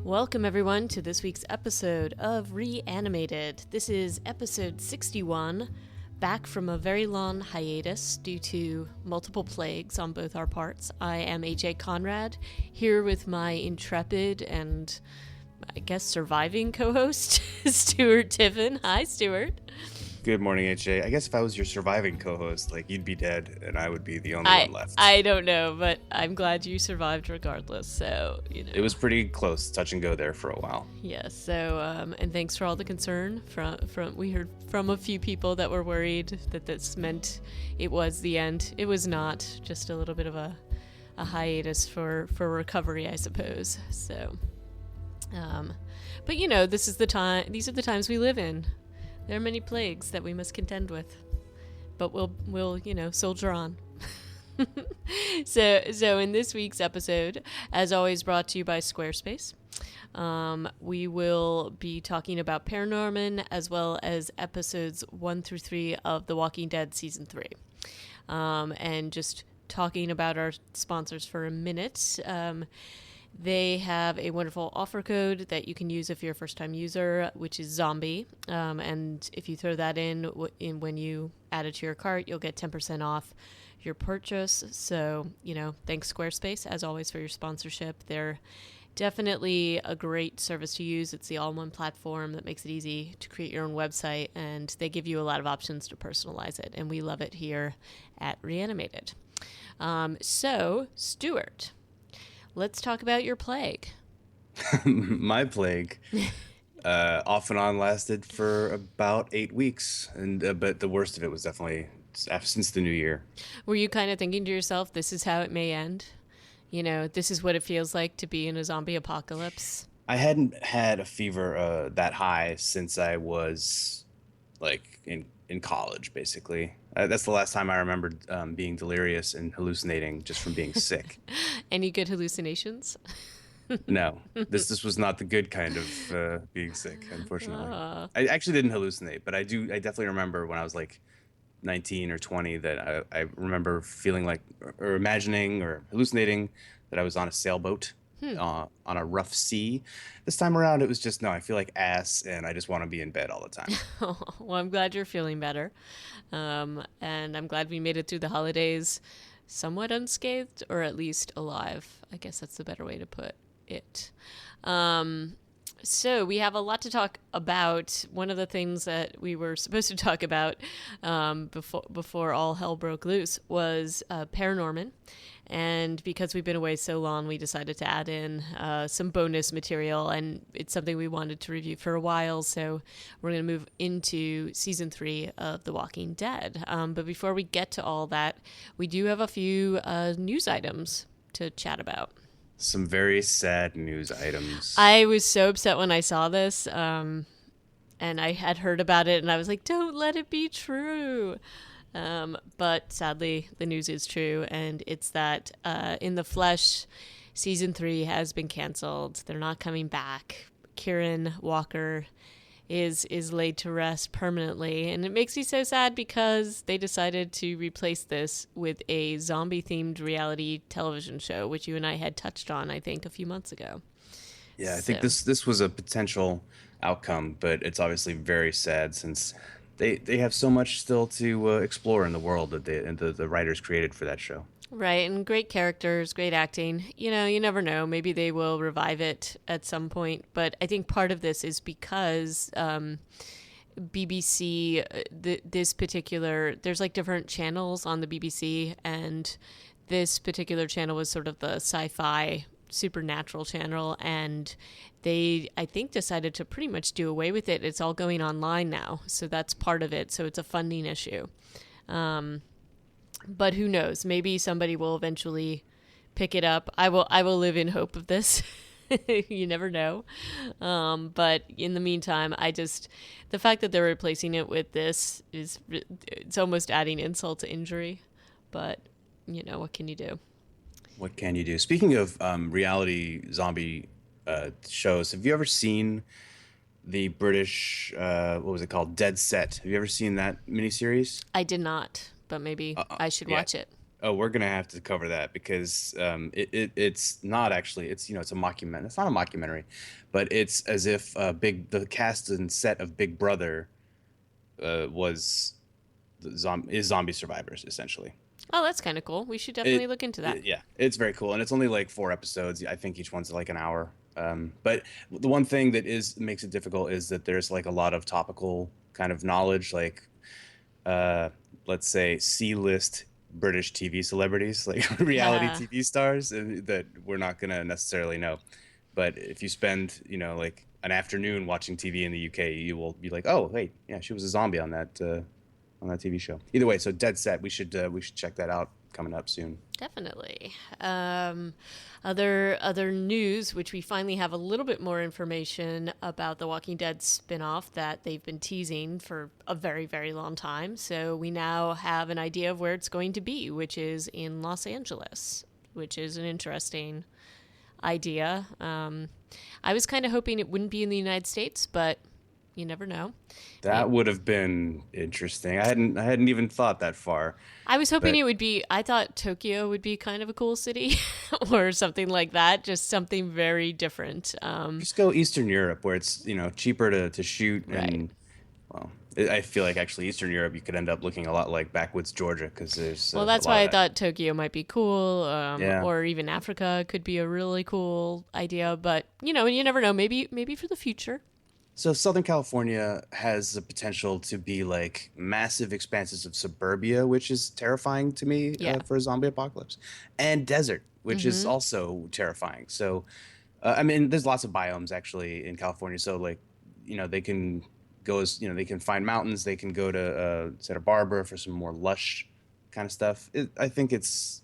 Welcome, everyone, to this week's episode of Reanimated. This is episode 61, back from a very long hiatus due to multiple plagues on both our parts. I am AJ Conrad, here with my intrepid and, I guess, surviving co-host, Stuart Tiffin. Hi, Stuart. Good morning, AJ. I guess if I was your surviving co-host, you'd be dead and I would be the only one left. I don't know, but I'm glad you survived regardless, so, It was pretty close, touch and go there for a while. Yes, so, and thanks for all the concern. We heard from a few people that were worried that this meant it was the end. It was not, just a little bit of a hiatus for recovery, I suppose, so. But these are the times we live in. There are many plagues that we must contend with, but we'll soldier on. So in this week's episode, as always, brought to you by Squarespace, we will be talking about ParaNorman as well as episodes 1 through 3 of The Walking Dead season 3, and just talking about our sponsors for a minute. They have a wonderful offer code that you can use if you're a first-time user, which is zombie. And if you throw that in when you add it to your cart, you'll get 10% off your purchase. So, thanks Squarespace, as always, for your sponsorship. They're definitely a great service to use. It's the all-in-one platform that makes it easy to create your own website, and they give you a lot of options to personalize it. And we love it here at Reanimated. So, Stuart, let's talk about your plague. My plague, off and on, lasted for about 8 weeks, and but the worst of it was definitely since the new year. Were you kind of thinking to yourself, this is how it may end? This is what it feels like to be in a zombie apocalypse? I hadn't had a fever that high since I was in college, basically. That's the last time I remembered being delirious and hallucinating just from being sick. Any good hallucinations? No, this was not the good kind of being sick, unfortunately. I actually didn't hallucinate, but I definitely remember when I was 19 or 20 that I remember feeling or imagining or hallucinating that I was on a sailboat on a rough sea. This time around, it was just, no, I feel like ass and I just want to be in bed all the time. Well, I'm glad you're feeling better. And I'm glad we made it through the holidays somewhat unscathed, or at least alive. I guess that's the better way to put it. So we have a lot to talk about. One of the things that we were supposed to talk about before all hell broke loose was ParaNorman. And because we've been away so long, we decided to add in some bonus material, and it's something we wanted to review for a while, so we're going to move into season 3 of The Walking Dead. But before we get to all that, we do have a few news items to chat about. Some very sad news items. I was so upset when I saw this, and I had heard about it, and I was like, don't let it be true. But sadly, the news is true, and it's that In the Flesh, season 3 has been canceled. They're not coming back. Kieran Walker is laid to rest permanently, and it makes me so sad because they decided to replace this with a zombie-themed reality television show, which you and I had touched on, I think, a few months ago. Yeah, I think this was a potential outcome, but it's obviously very sad since they have so much still to explore in the world that the writers created for that show. Right, and great characters, great acting. You never know. Maybe they will revive it at some point. But I think part of this is because BBC, this particular, there's different channels on the BBC, and this particular channel was sort of the sci-fi supernatural channel, and they, I think, decided to pretty much do away with it. It's all going online now, so that's part of it. So it's a funding issue. But who knows? Maybe somebody will eventually pick it up. I will live in hope of this. You never know. But in the meantime, the fact that they're replacing it with this it's almost adding insult to injury. But, what can you do? What can you do? Speaking of reality zombie shows, have you ever seen the British, what was it called? Dead Set. Have you ever seen that miniseries? I did not, but maybe I should watch it. Oh, we're gonna have to cover that because it's not actually it's a mockumentary. It's not a mockumentary, but it's as if the cast and set of Big Brother was is zombie survivors essentially. Oh, that's kind of cool. We should definitely It, look into that. yeah, it's very cool, and it's only like 4 episodes. I think each one's like an hour. But the one thing that is makes it difficult is that there's like a lot of topical kind of knowledge, like uh, let's say C-list British TV celebrities, like reality Yeah. TV stars, that we're not gonna necessarily know. But if you spend, like an afternoon watching TV in the UK, you will be like, oh, wait, yeah, she was a zombie on that TV show. Either way, so dead set. We should check that out coming up soon. Definitely. Other news, which we finally have a little bit more information about the Walking Dead spinoff that they've been teasing for a very, very long time. So we now have an idea of where it's going to be, which is in Los Angeles, which is an interesting idea. I was kind of hoping it wouldn't be in the United States, but you never know. That would have been interesting. I hadn't even thought that far. I was hoping But it would be, I thought Tokyo would be kind of a cool city or something like that, just something very different. just go Eastern Europe where it's, cheaper to shoot Right. and well, I feel like actually Eastern Europe you could end up looking a lot like backwoods Georgia because there's Well, a that's lot why of I that. thought Tokyo might be cool, Yeah. or even Africa could be a really cool idea. But you never know. Maybe for the future. So Southern California has the potential to be like massive expanses of suburbia, which is terrifying to me Yeah. for a zombie apocalypse, and desert, which is Mm-hmm. also terrifying. So, I mean, there's lots of biomes actually in California. So like, they can they can find mountains. They can go to Santa Barbara for some more lush kind of stuff. I think it's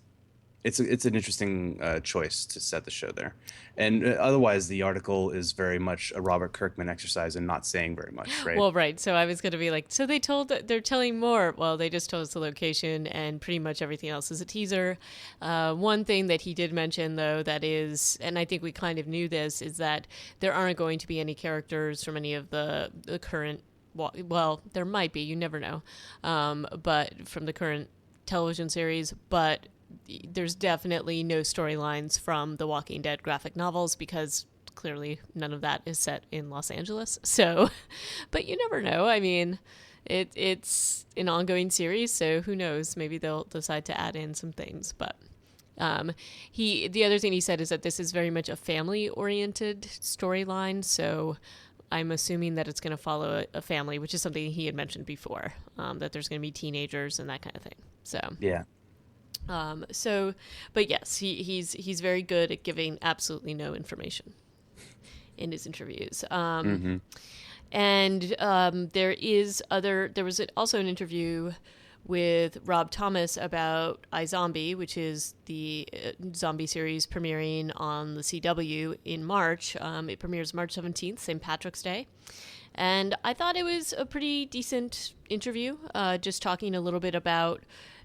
an interesting choice to set the show there, and otherwise the article is very much a Robert Kirkman exercise in not saying very much, right? Well, right. So I was going to be like, so they're telling more. Well, they just told us the location, and pretty much everything else is a teaser. One thing that he did mention, though, that is, and I think we kind of knew this, is that there aren't going to be any characters from any of the current. Well, there might be. You never know. But from the current television series, but there's definitely no storylines from the Walking Dead graphic novels because clearly none of that is set in Los Angeles. So, but you never know. I mean, it's an ongoing series, so who knows? Maybe they'll decide to add in some things. But the other thing he said is that this is very much a family oriented storyline. So I'm assuming that it's going to follow a family, which is something he had mentioned before, that there's going to be teenagers and that kind of thing. So Yeah. so, but yes, he's very good at giving absolutely no information in his interviews. Hmm. And there was also an interview with Rob Thomas about iZombie, which is the zombie series premiering on the CW in March. It premieres March 17th, St. Patrick's Day. And I thought it was a pretty decent interview, just talking a little bit about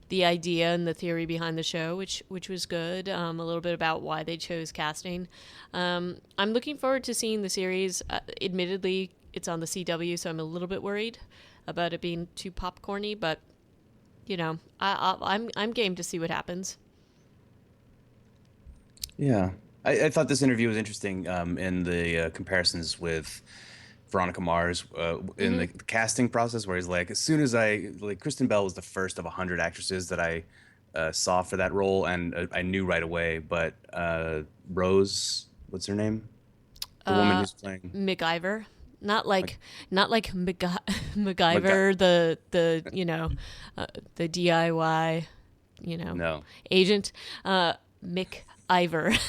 the idea and the theory behind the show, which was good. A little bit about why they chose casting. I'm looking forward to seeing the series. Admittedly, it's on the CW, so I'm a little bit worried about it being too popcorny. But I'm game to see what happens. Yeah. I thought this interview was interesting in the comparisons with Veronica Mars in the casting process, where he's like, as soon as Kristen Bell was the first of 100 actresses that I saw for that role, and I knew right away. But Rose, what's her name? The woman who's playing MacGyver, not like MacGy- MacGyver, the DIY, no. agent, MacIver.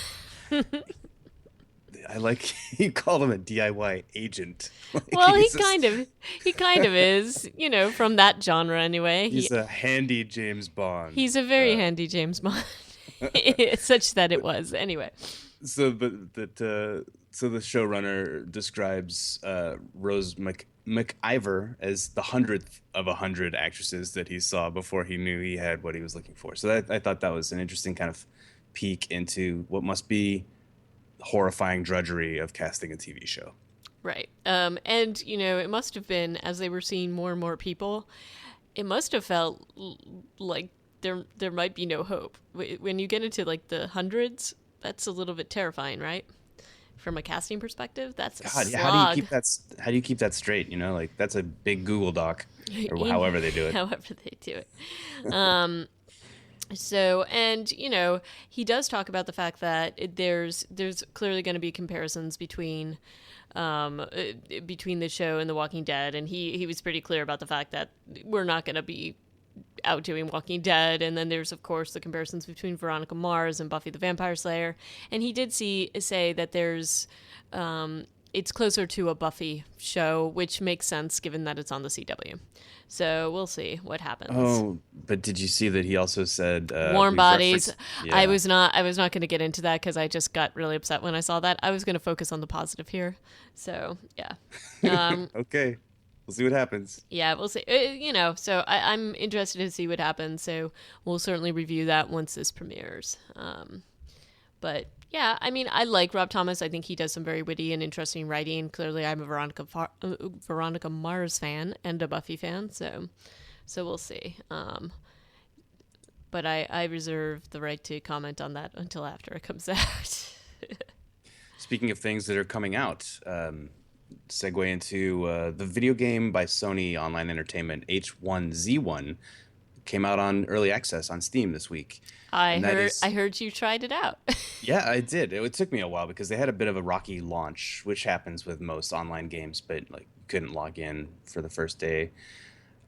I like you call him a DIY agent. Like, Well, he he's a, kind of is, from that genre anyway. he's a handy James Bond. He's a very handy James Bond, such that it was anyway. So the showrunner describes Rose McIver as the 100th of 100 actresses that he saw before he knew he had what he was looking for. So I thought that was an interesting kind of peek into what must be horrifying drudgery of casting a TV show. Right. And, it must have been, as they were seeing more and more people, it must have felt like there might be no hope. When you get into like the hundreds, that's a little bit terrifying, right? From a casting perspective, that's a God, yeah, how do you slog. keep that? How do you keep that straight? Like that's a big Google Doc, or In however they do it. however they do it. So, and he does talk about the fact that there's clearly going to be comparisons between the show and The Walking Dead, and he was pretty clear about the fact that we're not going to be outdoing Walking Dead. And then there's of course the comparisons between Veronica Mars and Buffy the Vampire Slayer, and he did say that there's it's closer to a Buffy show, which makes sense given that it's on the CW. So we'll see what happens. Oh, but did you see that he also said Warm bodies? Yeah. I was not going to get into that because I just got really upset when I saw that. I was going to focus on the positive here. So yeah. Okay, we'll see what happens. Yeah, we'll see. So I'm interested to see what happens. So we'll certainly review that once this premieres. But yeah, I mean, I like Rob Thomas. I think he does some very witty and interesting writing. Clearly, I'm a Veronica Mars fan and a Buffy fan. So we'll see. But I reserve the right to comment on that until after it comes out. Speaking of things that are coming out, segue into the video game by Sony Online Entertainment, H1Z1, came out on early access on Steam this week. I heard you tried it out. Yeah, I did. It took me a while because they had a bit of a rocky launch, which happens with most online games, but like couldn't log in for the first day.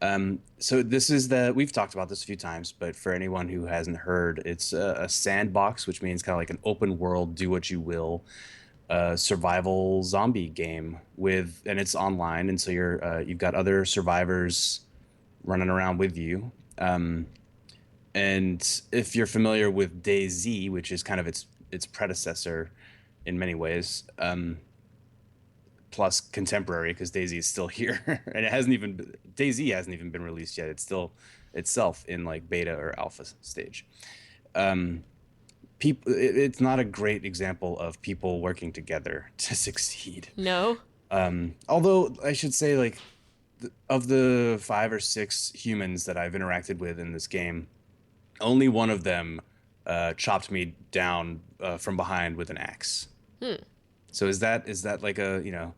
So this is we've talked about this a few times, but for anyone who hasn't heard, it's a sandbox, which means kind of like an open world, do what you will, survival zombie game and it's online. And so you've got other survivors running around with you. And if you're familiar with DayZ, which is kind of its predecessor in many ways, plus contemporary, because DayZ is still here, and DayZ hasn't even been released yet. It's still itself in like beta or alpha stage. It's not a great example of people working together to succeed. No. Although I should say, like, of the 5 or 6 humans that I've interacted with in this game, only one of them chopped me down from behind with an axe. So is that like a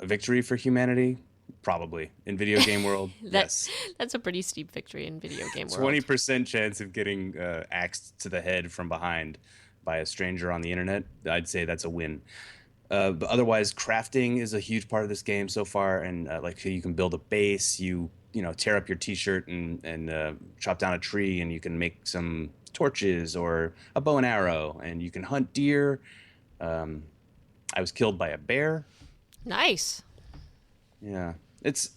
victory for humanity? Probably. In video game world, yes. That's a pretty steep victory in video game world. 20% chance of getting axed to the head from behind by a stranger on the internet. I'd say that's a win. But otherwise, crafting is a huge part of this game so far, and like you can build a base, you tear up your t-shirt and chop down a tree, and you can make some torches or a bow and arrow, and you can hunt deer. I was killed by a bear. Nice. Yeah,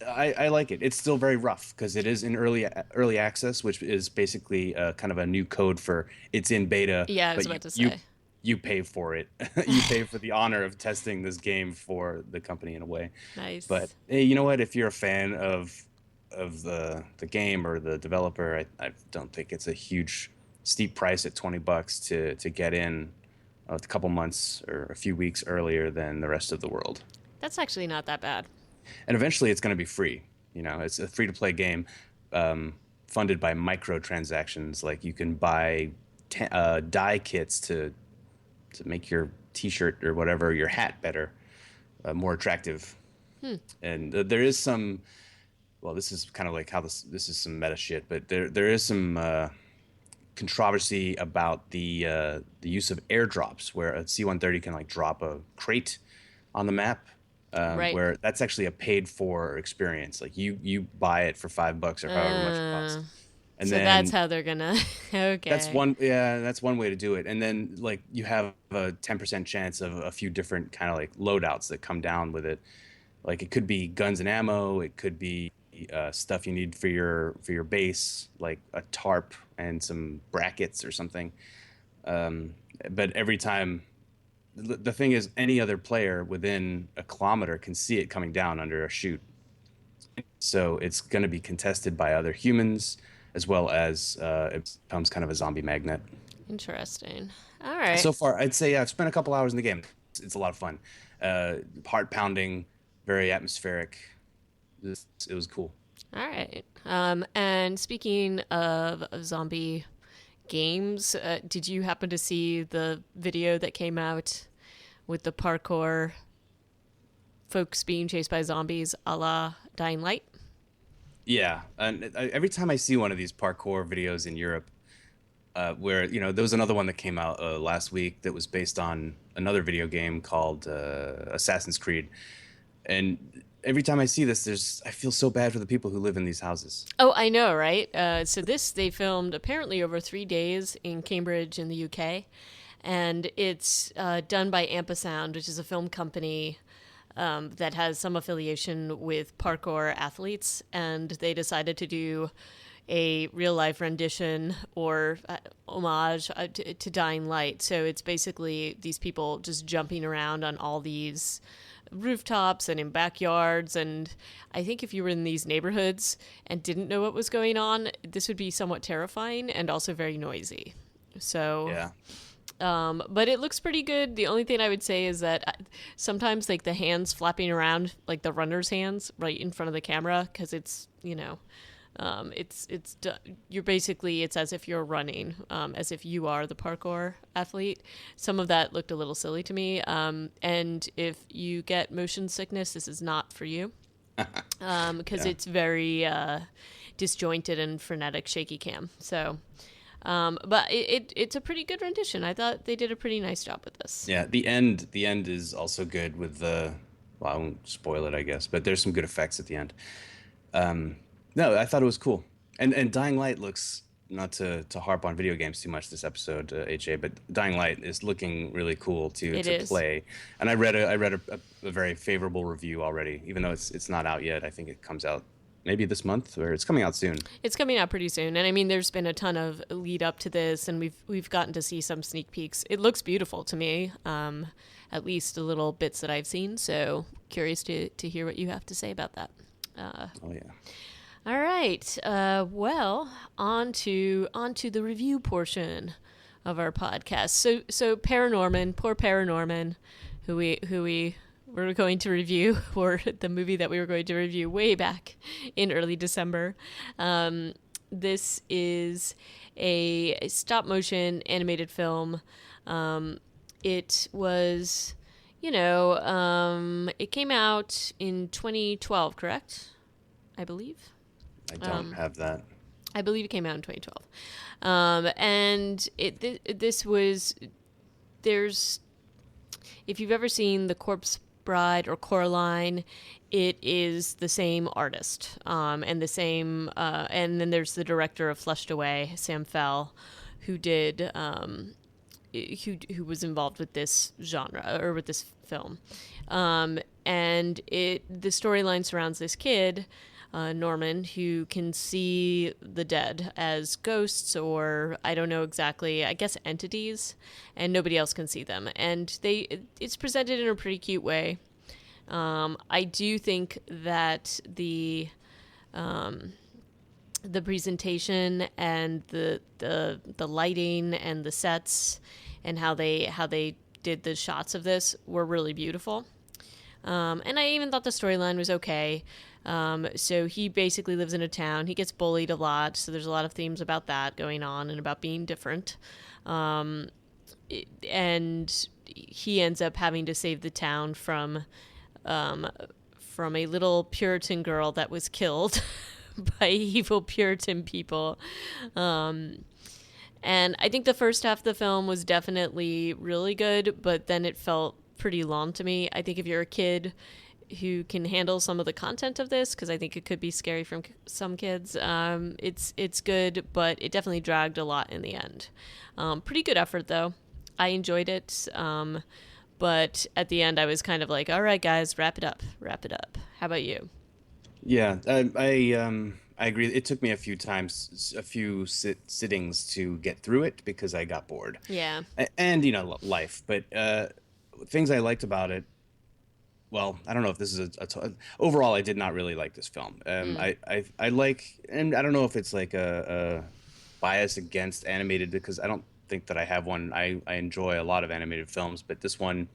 I like it. It's still very rough because it is in early access, which is basically kind of a new code for it's in beta. Yeah, I was about to say. You pay for it. You pay for the honor of testing this game for the company in a way. Nice. But hey, you know what? If you're a fan of the game or the developer, I don't think it's a huge steep price at $20 to get in a couple months or a few weeks earlier than the rest of the world. That's actually not that bad. And eventually it's going to be free. It's a free-to-play game funded by microtransactions. Like you can buy dye kits to make your t-shirt or whatever, your hat better, more attractive. And there is some, well, this is kind of like how this is some meta shit, but there is some controversy about the use of airdrops, where a C-130 can like drop a crate on the map, right. Where that's actually a paid for experience. Like you buy it for $5 or however much it costs. And so then, that's how they're gonna. Okay. That's one way to do it. And then like you have a 10% chance of a few different kind of like loadouts that come down with it. Like it could be guns and ammo. It could be stuff you need for your base, like a tarp and some brackets or something. But every time, the thing is, any other player within a kilometer can see it coming down under a chute. So it's going to be contested by other humans, as well as it becomes kind of a zombie magnet. Interesting. All right. So far, I'd say I've spent a couple hours in the game. It's a lot of fun. Heart pounding, very atmospheric. It was cool. All right. And speaking of zombie games, did you happen to see the video that came out with the parkour folks being chased by zombies a la Dying Light? Yeah, and every time I see one of these parkour videos in Europe, where there was another one that came out last week that was based on another video game called Assassin's Creed, and every time I see this, I feel so bad for the people who live in these houses. Oh, I know, right? So this they filmed apparently over 3 days in Cambridge in the UK, and it's done by Ampesound, which is a film company that has some affiliation with parkour athletes, and they decided to do a real life rendition or homage to Dying Light. So it's basically these people just jumping around on all these rooftops and in backyards. And I think if you were in these neighborhoods and didn't know what was going on, this would be somewhat terrifying and also very noisy. So Yeah. but it looks pretty good. The only thing I would say is that sometimes like the hands flapping around, like the runner's hands right in front of the camera, because it's, you're basically, it's as if you're running, as if you are the parkour athlete. Some of that looked a little silly to me. And if you get motion sickness, this is not for you, because Yeah. it's very disjointed and frenetic, shaky cam. So, but it's a pretty good rendition. I thought they did a pretty nice job with this. Yeah, the end is also good with the well, I won't spoil it, I guess, but there's some good effects at the end. No, I thought it was cool. And Dying Light looks, not to harp on video games too much this episode, HA, but Dying Light is looking really cool It to is. play. And I read a very favorable review already, even though it's not out yet. I think it comes out maybe this month, or it's coming out soon. It's coming out pretty soon, and I mean, there's been a ton of lead up to this, and we've gotten to see some sneak peeks. It looks beautiful to me, at least the little bits that I've seen. So curious to hear what you have to say about that. Oh yeah. All right, well, on to the review portion of our podcast. So ParaNorman, poor ParaNorman, who we were going to review for the movie that we were going to review way back in early December. This is a stop motion animated film. It was, it came out in 2012, correct? I believe. I don't have that. I believe it came out in 2012. And this was, there's, if you've ever seen The Corpse Bride or Coraline, it is the same artist, and the same, and then there's the director of Flushed Away, Sam Fell, who did, who was involved with this genre or with this film, and the storyline surrounds this kid, Norman, who can see the dead as ghosts, or I don't know exactly, I guess entities, and nobody else can see them. And it's presented in a pretty cute way. I do think that the presentation and the lighting and the sets and how they did the shots of this were really beautiful. And I even thought the storyline was okay. So he basically lives in a town. He gets bullied a lot. So there's a lot of themes about that going on and about being different. And he ends up having to save the town from a little Puritan girl that was killed by evil Puritan people. And I think the first half of the film was definitely really good, but then it felt pretty long to me. I think if you're a kid who can handle some of the content of this, because I think it could be scary from some kids, it's good, but it definitely dragged a lot in the end. Pretty good effort, though. I enjoyed it, but at the end I was kind of like, all right, guys, wrap it up. How about you? Yeah, I agree. It took me a few times, a few sittings to get through it because I got bored. Yeah. And life. But things I liked about it. Well, I don't know if this is overall. I did not really like this film. I like, and I don't know if it's like a bias against animated, because I don't think that I have one. I enjoy a lot of animated films, but this one,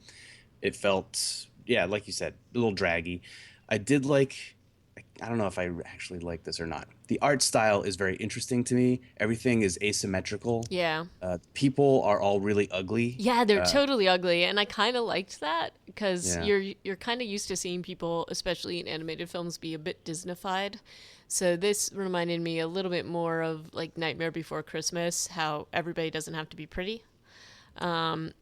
it felt, yeah, like you said, a little draggy. I did like, I don't know if I actually like this or not. The art style is very interesting to me. Everything is asymmetrical. Yeah. People are all really ugly. Yeah, they're totally ugly, and I kind of liked that because Yeah. you're kind of used to seeing people, especially in animated films, be a bit Disneyfied. So this reminded me a little bit more of like Nightmare Before Christmas, how everybody doesn't have to be pretty. And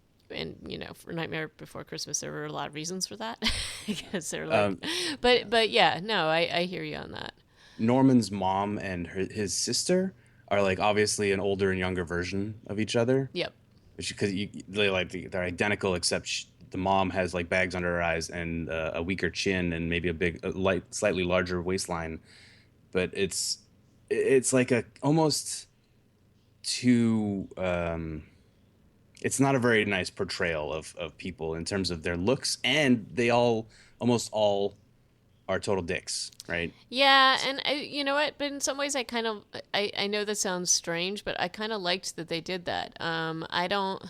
for Nightmare Before Christmas, there were a lot of reasons for that because they're like, Um, but yeah, no, I hear you on that. Norman's mom and his sister are like obviously an older and younger version of each other, Yep. because they're identical except the mom has like bags under her eyes and a weaker chin and maybe a light, slightly larger waistline. But it's like a almost too. It's not a very nice portrayal of people in terms of their looks, and they almost all are total dicks, right? Yeah, and you know what? But in some ways, I know that sounds strange, but I kind of liked that they did that. I don't.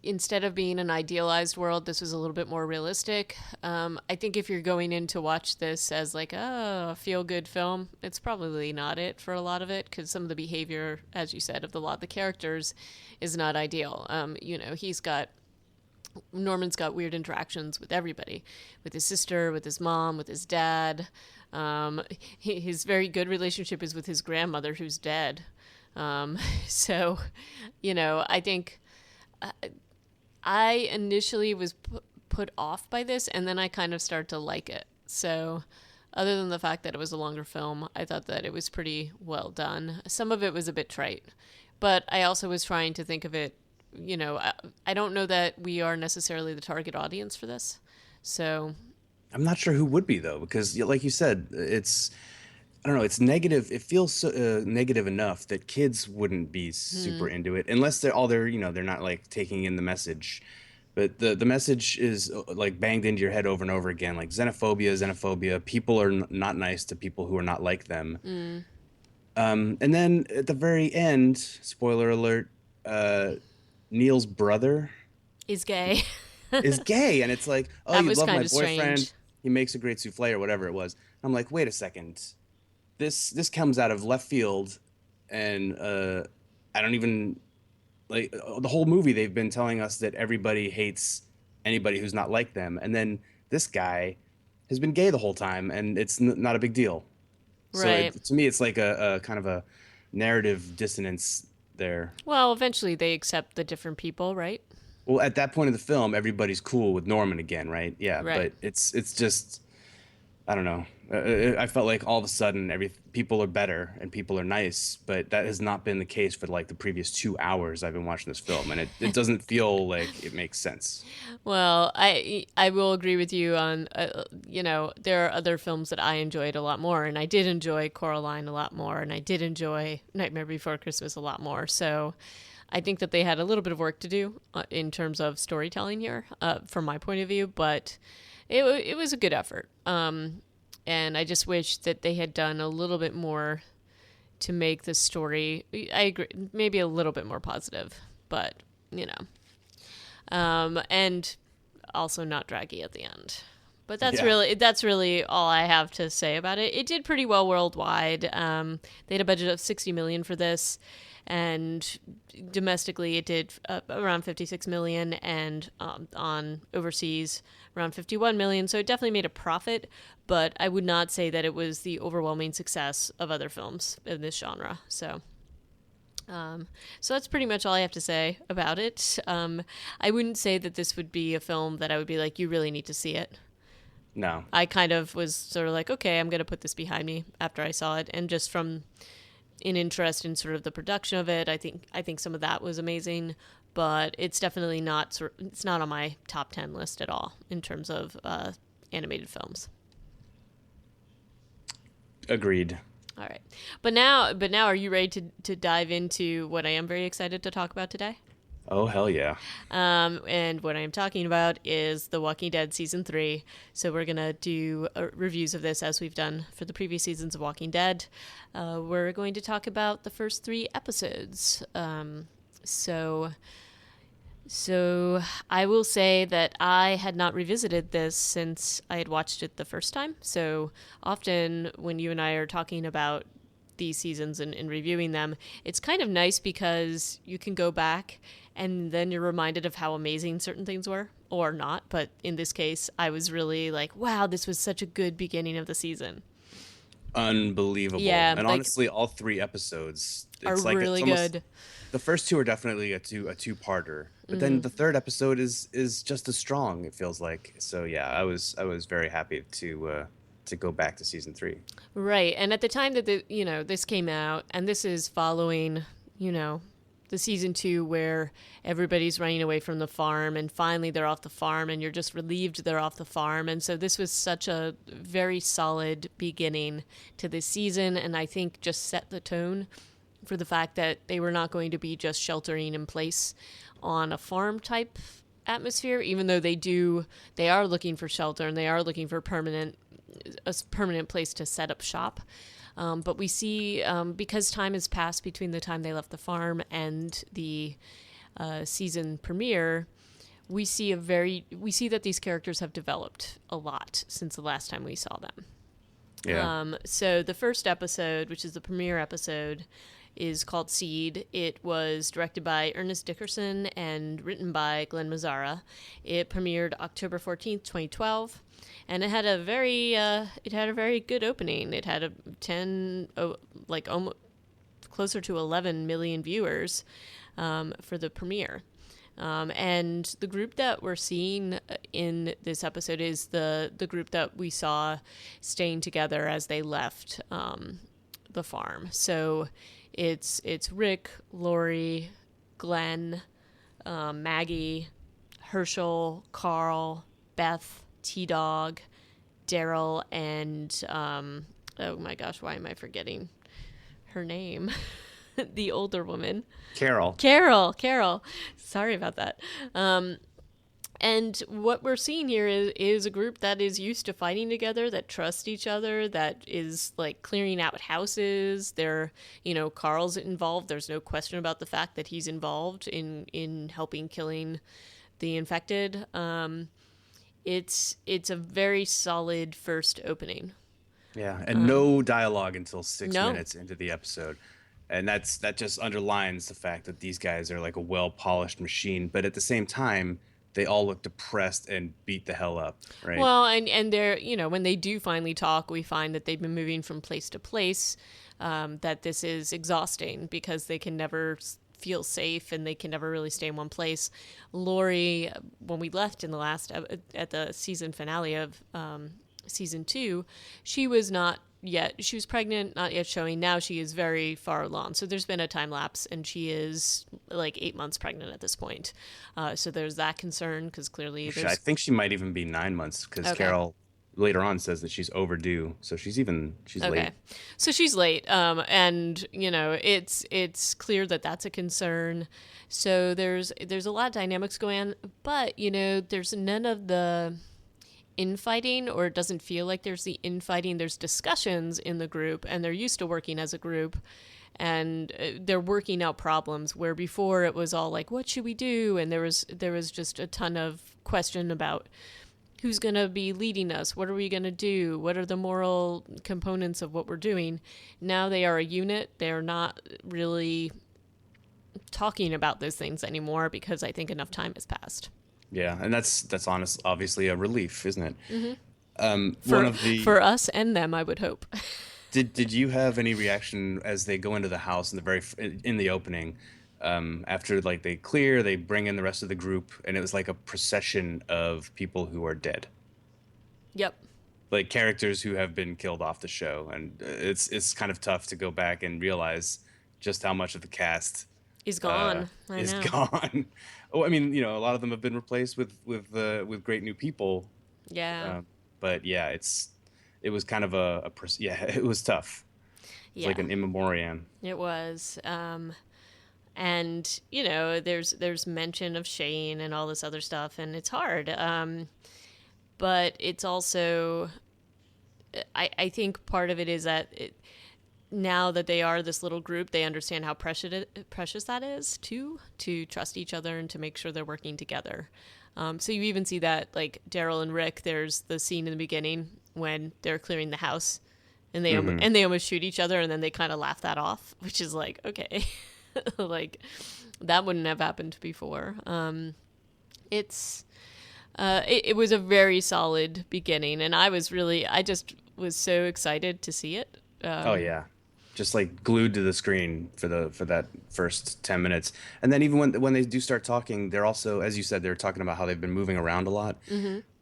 Instead of being an idealized world, this was a little bit more realistic. I think if you're going in to watch this as like a feel-good film, it's probably not it for a lot of it because some of the behavior, as you said, of a lot of the characters is not ideal. Norman's got weird interactions with everybody, with his sister, with his mom, with his dad. His very good relationship is with his grandmother, who's dead. So, I think I initially was put off by this, and then I kind of started to like it. So, other than the fact that it was a longer film, I thought that it was pretty well done. Some of it was a bit trite, but I also was trying to think of it. I don't know that we are necessarily the target audience for this. So, I'm not sure who would be though, because like you said, it's I don't know, it's negative. It feels so, negative enough that kids wouldn't be super into it unless they're not like taking in the message. But the message is like banged into your head over and over again, like xenophobia. People are not nice to people who are not like them. And then at the very end, spoiler alert, Neil's brother is gay. is gay, and it's like, oh, That you was love kind my of boyfriend. strange. He makes a great souffle or whatever it was. I'm like, wait a second, this comes out of left field, and I don't even like the whole movie. They've been telling us that everybody hates anybody who's not like them, and then this guy has been gay the whole time, and it's not a big deal. So Right. to me, it's like a kind of a narrative dissonance there. Well, eventually they accept the different people, right? Well, at that point of the film, everybody's cool with Norman again, right? Yeah, Right. but it's just I don't know. I felt like all of a sudden every people are better and people are nice, but that has not been the case for like the previous 2 hours I've been watching this film, and it doesn't feel like it makes sense. Well, I will agree with you on there are other films that I enjoyed a lot more, and I did enjoy Coraline a lot more, and I did enjoy Nightmare Before Christmas a lot more. So I think that they had a little bit of work to do in terms of storytelling here, from my point of view, but it was a good effort. And I just wish that they had done a little bit more to make the story, I agree, maybe a little bit more positive, but, and also not draggy at the end. But Yeah. that's really all I have to say about it. It did pretty well worldwide. They had a budget of $60 million for this, and domestically it did around 56 million, and on overseas around 51 million. So it definitely made a profit, but I would not say that it was the overwhelming success of other films in this genre. So that's pretty much all I have to say about it. I wouldn't say that this would be a film that I would be like, you really need to see it. No. I kind of was sort of like, okay, I'm going to put this behind me after I saw it. And just from an interest in sort of the production of it, I think some of that was amazing, but it's definitely not it's not on my top 10 list at all in terms of animated films. Agreed. All right. But now are you ready to dive into what I am very excited to talk about today? Oh, hell yeah. And what I am talking about is The Walking Dead Season 3. So we're going to do reviews of this as we've done for the previous seasons of Walking Dead. We're going to talk about the first 3 episodes. So So I will say that I had not revisited this since I had watched it the first time. So often when you and I are talking about these seasons and reviewing them, it's kind of nice because you can go back and then you're reminded of how amazing certain things were, or not. But in this case, I was really like, wow, this was such a good beginning of the season. Unbelievable. Yeah, And like, honestly, all three episodes, are it's really almost good. the first two are definitely a two-parter, but then Mm-hmm. the third episode is just as strong, it feels like. So yeah, I was very happy to go back to season 3. Right. And at the time that this came out, and this is following, you know, the season 2 where everybody's running away from the farm and finally they're off the farm and you're just relieved they're off the farm. And so this was such a very solid beginning to this season, and I think just set the tone for the fact that they were not going to be just sheltering in place on a farm type atmosphere, even though they are looking for shelter and they are looking for a permanent place to set up shop. But we see, because time has passed between the time they left the farm and the season premiere, we see that these characters have developed a lot since the last time we saw them. Yeah. So the first episode, which is the premiere episode, is called Seed. It was directed by Ernest Dickerson and written by Glenn Mazzara. It premiered October 14th, 2012. And it had a very good opening. It had almost closer to 11 million viewers for the premiere. And the group that we're seeing in this episode is the group that we saw staying together as they left the farm. So it's Rick, Lori, Glenn, Maggie, Herschel, Carl, Beth, T-Dog, Daryl, and oh my gosh, why am I forgetting her name? The older woman. Carol. Sorry about that. And what we're seeing here is a group that is used to fighting together, that trust each other, that is like clearing out houses. Carl's involved. There's no question about the fact that he's involved in helping killing the infected. It's a very solid first opening. Yeah, and no dialogue until 6 No. minutes into the episode. And that just underlines the fact that these guys are like a well-polished machine, but at the same time, they all look depressed and beat the hell up, right? Well, and they're, when they do finally talk, we find that they've been moving from place to place, that this is exhausting because they can never feel safe and they can never really stay in one place. Lori, when we left in the last, at the season finale of season 2, she was pregnant, not yet showing. Now she is very far along. So there's been a time lapse and she is like 8 months pregnant at this point. So there's that concern because clearly I think she might even be 9 months because Okay. Carol later on says that she's overdue. So she's Okay. late. So she's late. And it's clear that that's a concern. So there's a lot of dynamics going on, but there's none of the infighting, or it doesn't feel like there's the infighting. There's discussions in the group and they're used to working as a group and they're working out problems, where before it was all like, what should we do? And there was just a ton of question about who's going to be leading us? What are we going to do? What are the moral components of what we're doing? Now they are a unit. They're not really talking about those things anymore because I think enough time has passed. Yeah, and that's obviously a relief, isn't it? Mm-hmm. For us and them, I would hope. Did you have any reaction as they go into the house in the opening? After like they bring in the rest of the group, and it was like a procession of people who are dead. Yep. Like characters who have been killed off the show, and it's kind of tough to go back and realize just how much of the cast is gone. Is gone. Oh, I mean, a lot of them have been replaced with great new people. Yeah. But yeah, it was kind of it was tough. It's like an in memoriam. It was. And there's mention of Shane and all this other stuff, and it's hard. But it's also, I think part of it is that now that they are this little group, they understand how precious that is to trust each other and to make sure they're working together. So you even see that, like, Daryl and Rick, there's the scene in the beginning when they're clearing the house and they almost shoot each other, and then they kind of laugh that off, which is like, okay, like that wouldn't have happened before. It was a very solid beginning, and I just was so excited to see it. Oh yeah, just like glued to the screen for that first 10 minutes, and then even when they do start talking, they're also, as you said, they're talking about how they've been moving around a lot.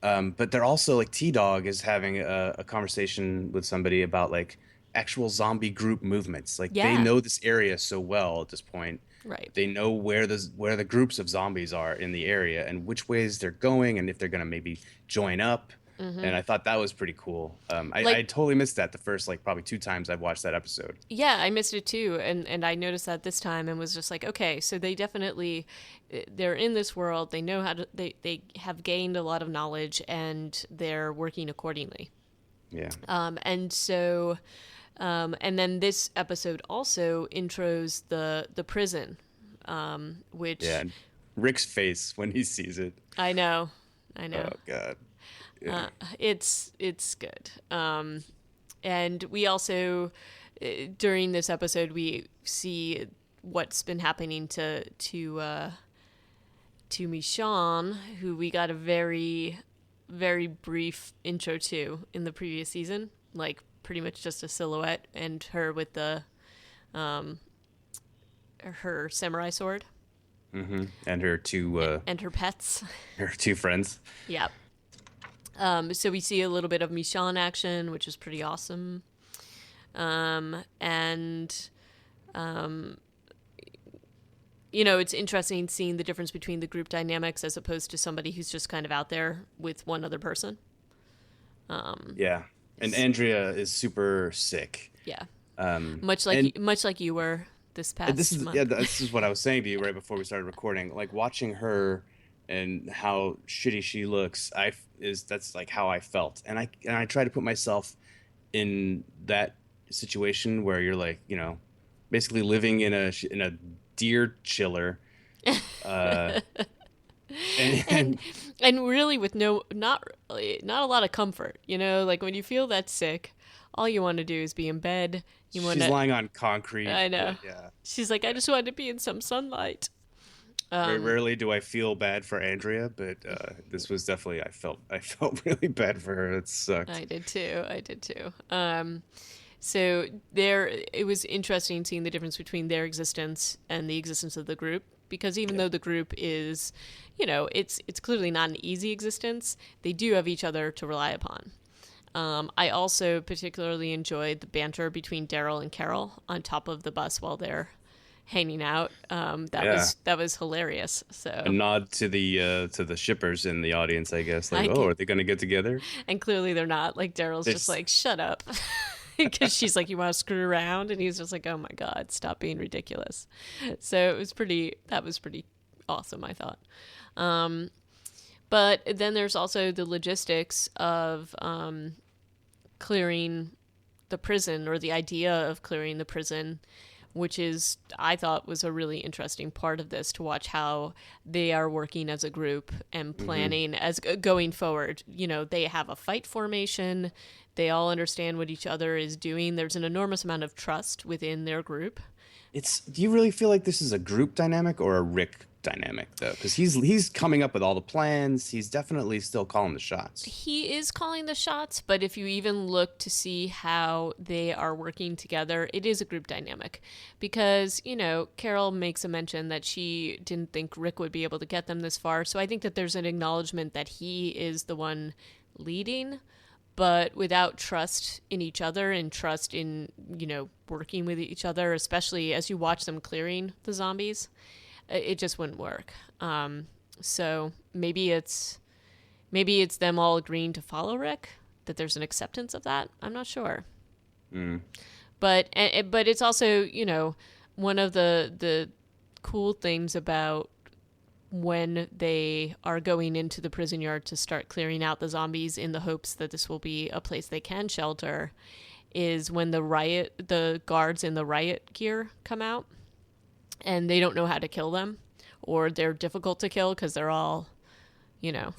But they're also like T-Dog is having a conversation with somebody about like actual zombie group movements. Like they Yeah. know this area so well at this point. Right. They know where the groups of zombies are in the area and which ways they're going and if they're gonna maybe join up. And I thought that was pretty cool. I totally missed that the first like probably 2 times I've watched that episode. Yeah, I missed it too, and I noticed that this time and was just like, okay, so they're in this world. They know how to. They have gained a lot of knowledge and they're working accordingly. Yeah. And then this episode also intros the prison, which Yeah. Rick's face when he sees it. I know. Oh God. Yeah. It's good. And we also during this episode we see what's been happening to Michonne, who we got a very, very brief intro to in the previous season, like pretty much just a silhouette and her with the her samurai sword. And her two and her pets. her two friends. Yeah. So we see a little bit of Michonne action, which is pretty awesome. It's interesting seeing the difference between the group dynamics as opposed to somebody who's just kind of out there with one other person. Yeah. And Andrea is super sick. Yeah. Much like you were this past month. Yeah, this is what I was saying to you right before we started recording. Like watching her and how shitty she looks, that's like how I felt. And I try to put myself in that situation where you're like, basically living in a deer chiller. And really with not a lot of comfort, like when you feel that sick, all you want to do is be in bed. She's lying on concrete. I know. Yeah. She's like, I just wanted to be in some sunlight. Very rarely do I feel bad for Andrea, but this was definitely I felt really bad for her. It sucked. I did too. So it was interesting seeing the difference between their existence and the existence of the group, because even though the group is, it's clearly not an easy existence, they do have each other to rely upon. I also particularly enjoyed the banter between Daryl and Carol on top of the bus while they're hanging out. That was hilarious. So a nod to the shippers in the audience, I guess. Like, are they going to get together? And clearly they're not. Like Daryl's just like, shut up. Because she's like, you want to screw around? And he's just like, oh my God, stop being ridiculous. So that was pretty awesome, I thought. But then there's also the logistics of clearing the prison, or the idea of clearing the prison, which I thought was a really interesting part of this, to watch how they are working as a group and planning as going forward. They have a fight formation. They all understand what each other is doing. There's an enormous amount of trust within their group. Do you really feel like this is a group dynamic or a Rick dynamic, though? Because he's coming up with all the plans. He's definitely still calling the shots. He is calling the shots, but if you even look to see how they are working together, it is a group dynamic. Because, Carol makes a mention that she didn't think Rick would be able to get them this far. So I think that there's an acknowledgement that he is the one leading, but without trust in each other and trust in, working with each other, especially as you watch them clearing the zombies, it just wouldn't work. So maybe it's them all agreeing to follow Rick, that there's an acceptance of that. I'm not sure. But it's also, one of the cool things about when they are going into the prison yard to start clearing out the zombies in the hopes that this will be a place they can shelter, is when the guards in the riot gear come out, and they don't know how to kill them, or they're difficult to kill because they're all, you know,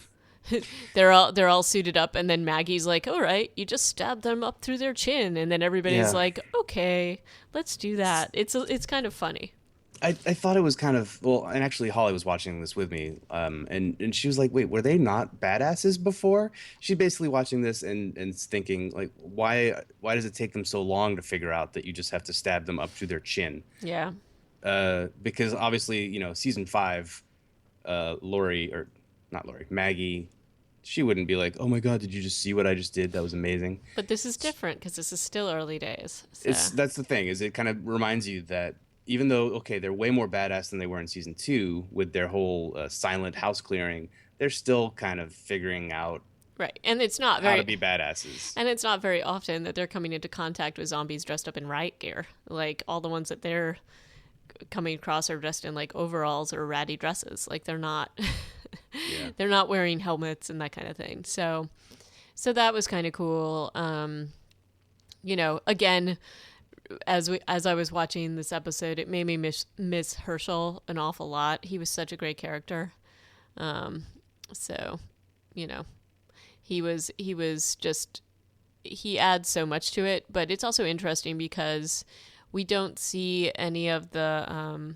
they're all suited up, and then Maggie's like, all right, you just stab them up through their chin, and then everybody's Yeah. like, okay, let's do that. It's kind of funny. I thought it was kind of well, and actually Holly was watching this with me, and she was like, "Wait, were they not badasses before?" She's basically watching this and thinking like, "Why does it take them so long to figure out that you just have to stab them up through their chin?" Yeah. Because obviously, season 5, Lori or not Lori, Maggie, she wouldn't be like, "Oh my God, did you just see what I just did? That was amazing." But this is different because this is still early days. So. That's the thing, is it kind of reminds you that even though, okay, they're way more badass than they were in season 2 with their whole silent house clearing, they're still kind of figuring out Right. And it's not how very to be badasses. and it's not very often that they're coming into contact with zombies dressed up in riot gear. Like all the ones that they're coming across are dressed in like overalls or ratty dresses. Like they're not Yeah. they're not wearing helmets and that kind of thing. So that was kind of cool. Again, as I was watching this episode, it made me miss Herschel an awful lot. He was such a great character. So, you know, he was just he adds so much to it, but it's also interesting because we don't see any of the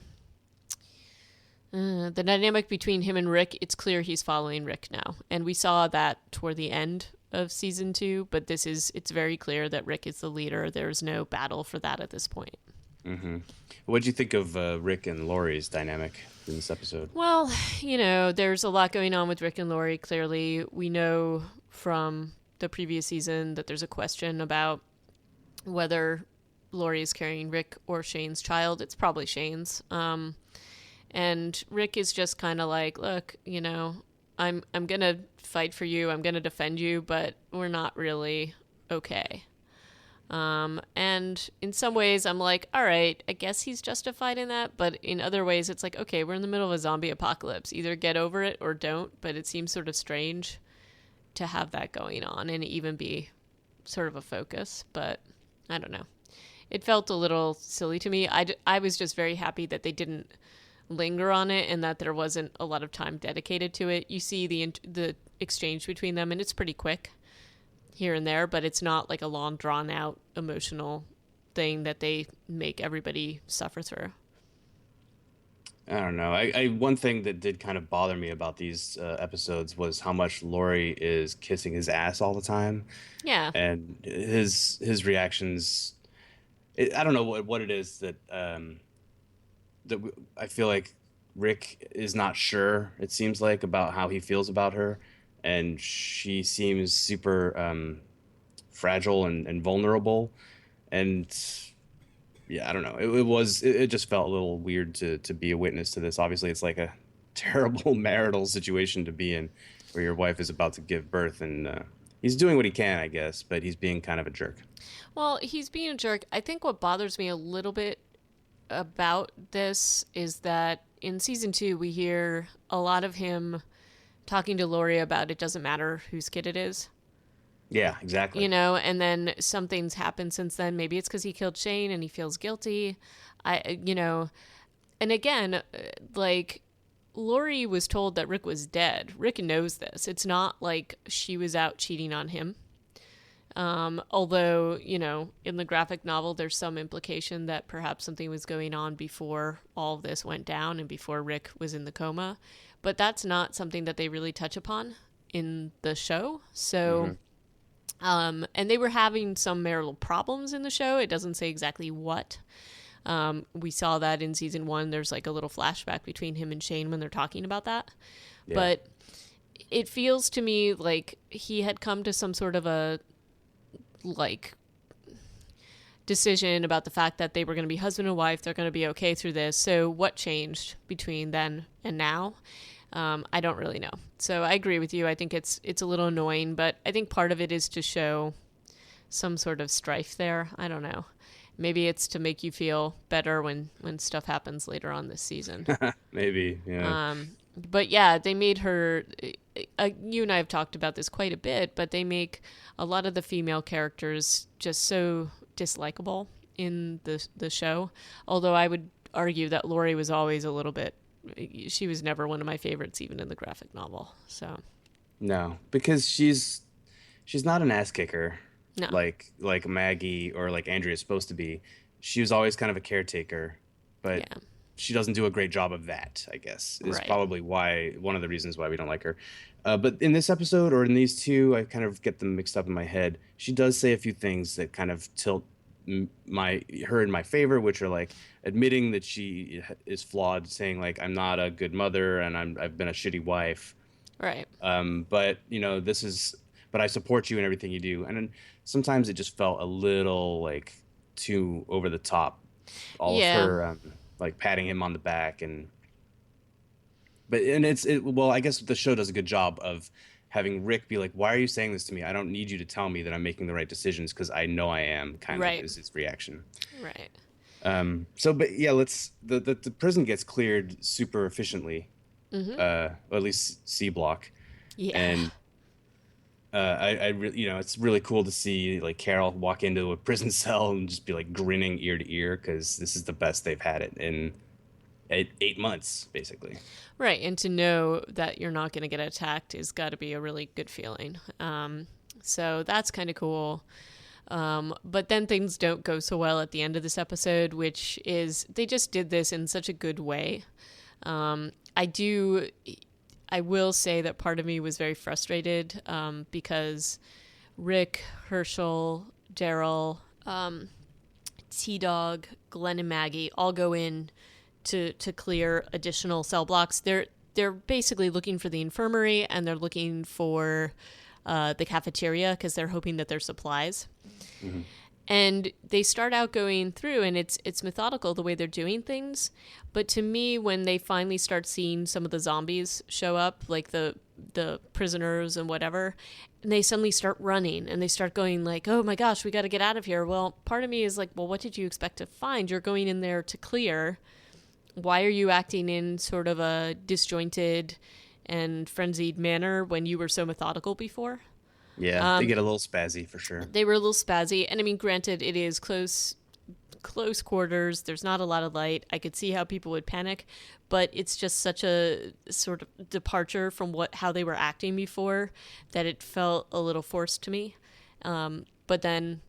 dynamic between him and Rick. It's clear he's following Rick now, and we saw that toward the end of season 2, but it's very clear that Rick is the leader. There's no battle for that at this point. Mm-hmm. What'd you think of Rick and Lori's dynamic in this episode? Well, there's a lot going on with Rick and Lori. Clearly, we know from the previous season that there's a question about whether Lori is carrying Rick or Shane's child. It's probably Shane's. And Rick is just kind of like, look, I'm gonna fight for you. I'm gonna defend you, but we're not really okay. And in some ways, I'm like, all right, I guess he's justified in that. But in other ways, it's like, okay, we're in the middle of a zombie apocalypse. Either get over it or don't. But it seems sort of strange to have that going on and even be sort of a focus. But I don't know. It felt a little silly to me. I was just very happy that they didn't linger on it and that there wasn't a lot of time dedicated to it. You see the exchange between them, and it's pretty quick here and there, but it's not like a long, drawn-out emotional thing that they make everybody suffer through. I don't know. I one thing that did kind of bother me about these episodes was how much Lori is kissing his ass all the time. Yeah. And his reactions. I don't know what it is that I feel like Rick is not sure, it seems like, about how he feels about her, and she seems super fragile and vulnerable, and yeah, I don't know. It just felt a little weird to be a witness to this. Obviously, it's like a terrible marital situation to be in, where your wife is about to give birth, and he's doing what he can, I guess, but he's being kind of a jerk. Well, he's being a jerk. I think what bothers me a little bit about this is that in season 2 we hear a lot of him talking to Lori about it doesn't matter whose kid it is. Yeah, exactly. And then something's happened since then. Maybe it's because he killed Shane and he feels guilty. And again, like, Lori was told that Rick was dead. Rick knows this. It's not like she was out cheating on him. Although, in the graphic novel, there's some implication that perhaps something was going on before all of this went down and before Rick was in the coma. But that's not something that they really touch upon in the show. So, and they were having some marital problems in the show. It doesn't say exactly what. We saw that in season 1. There's like a little flashback between him and Shane when they're talking about that. Yeah. But it feels to me like he had come to some sort of a decision about the fact that they were going to be husband and wife. They're going to be okay through this. So what changed between then and now? I don't really know. So I agree with you. I think it's a little annoying, but I think part of it is to show some sort of strife there. I don't know. Maybe it's to make you feel better when stuff happens later on this season. Maybe, yeah. But yeah, they made her. You and I have talked about this quite a bit, but they make a lot of the female characters just so dislikable in the show. Although I would argue that Lori was always a little bit. She was never one of my favorites, even in the graphic novel. So No, because she's not an ass kicker no, like Maggie or like Andrea's supposed to be. She was always kind of a caretaker, but yeah, she doesn't do a great job of that, I guess, is right, probably why one of the reasons why we don't like her. But in this episode or in these two, I kind of get them mixed up in my head. She does say a few things that kind of tilt her in my favor, which are like admitting that she is flawed, saying like I'm not a good mother and I've been a shitty wife. right, But this is, but I support you in everything you do. And then sometimes it just felt a little like too over the top. All of yeah. her like patting him on the back well, I guess the show does a good job of having Rick be like, "Why are you saying this to me? I don't need you to tell me that I'm making the right decisions because I know I am." Kind of Right. is his reaction. Right. But yeah, the prison gets cleared super efficiently, or at least C block, Yeah. and I really, it's really cool to see like Carol walk into a prison cell and just be like grinning ear to ear because this is the best they've had it in 8 months, basically. Right. And to know that you're not going to get attacked has got to be a really good feeling. So that's kind of cool. But then things don't go so well at the end of this episode, which is they just did this in such a good way. I will say that part of me was very frustrated because Rick, Herschel, Daryl, T-Dog, Glenn, and Maggie all go in to clear additional cell blocks. They're basically looking for the infirmary and they're looking for the cafeteria because they're hoping that there's supplies. Mm-hmm. And they start out going through, and it's methodical the way they're doing things. But to me, when they finally start seeing some of the zombies show up, like the prisoners and whatever, and they suddenly start running and they start going like, "Oh my gosh, we got to get out of here." Well, part of me is like, "Well, what did you expect to find? You're going in there to clear. Why are you acting in sort of a disjointed and frenzied manner when you were so methodical before?" Yeah, they get a little spazzy for sure. They were a little spazzy, and I mean, granted, it is close quarters. There's not a lot of light. I could see how people would panic, but it's just such a sort of departure from how they were acting before that it felt a little forced to me. But then,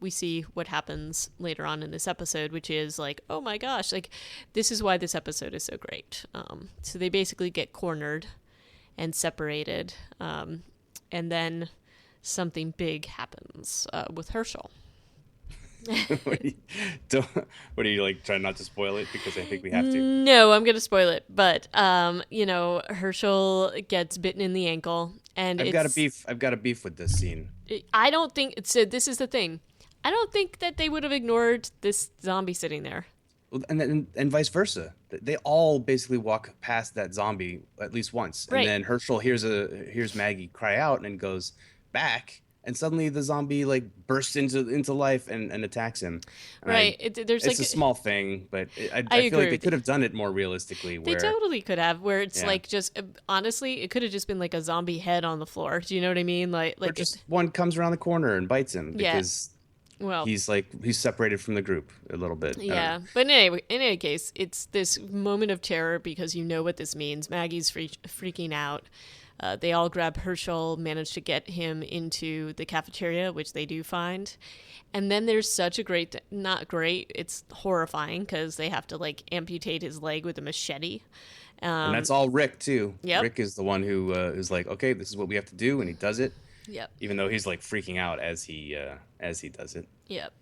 we see what happens later on in this episode, which is like, oh my gosh, like this is why this episode is so great. So they basically get cornered and separated. And then something big happens with Herschel. What are you like trying not to spoil it because I think we have to? No, I'm gonna spoil it. But Herschel gets bitten in the ankle, and I've got a beef with this scene. I don't think so. This is the thing. I don't think that they would have ignored this zombie sitting there. And vice versa. They all basically walk past that zombie at least once, Right. and then Herschel hears Maggie cry out and goes back, and suddenly the zombie like bursts into life and attacks him. And Right. There's it's like a small thing, but I agree feel like they with could have done it more realistically. They totally could have, where it's Yeah. like just honestly, it could have just been like a zombie head on the floor. Do you know what I mean? Like or just one comes around the corner and bites him Yeah. because well, he's separated from the group a little bit. yeah. But in any case, it's this moment of terror because you know what this means. Maggie's freaking out. They all grab Herschel, manage to get him into the cafeteria, which they do find. And then there's such a not great, it's horrifying because they have to like amputate his leg with a machete. And that's all Rick too. Yep. Rick is the one who is like, okay, this is what we have to do, and he does it. Yep. Even though he's like freaking out as he does it. Yep.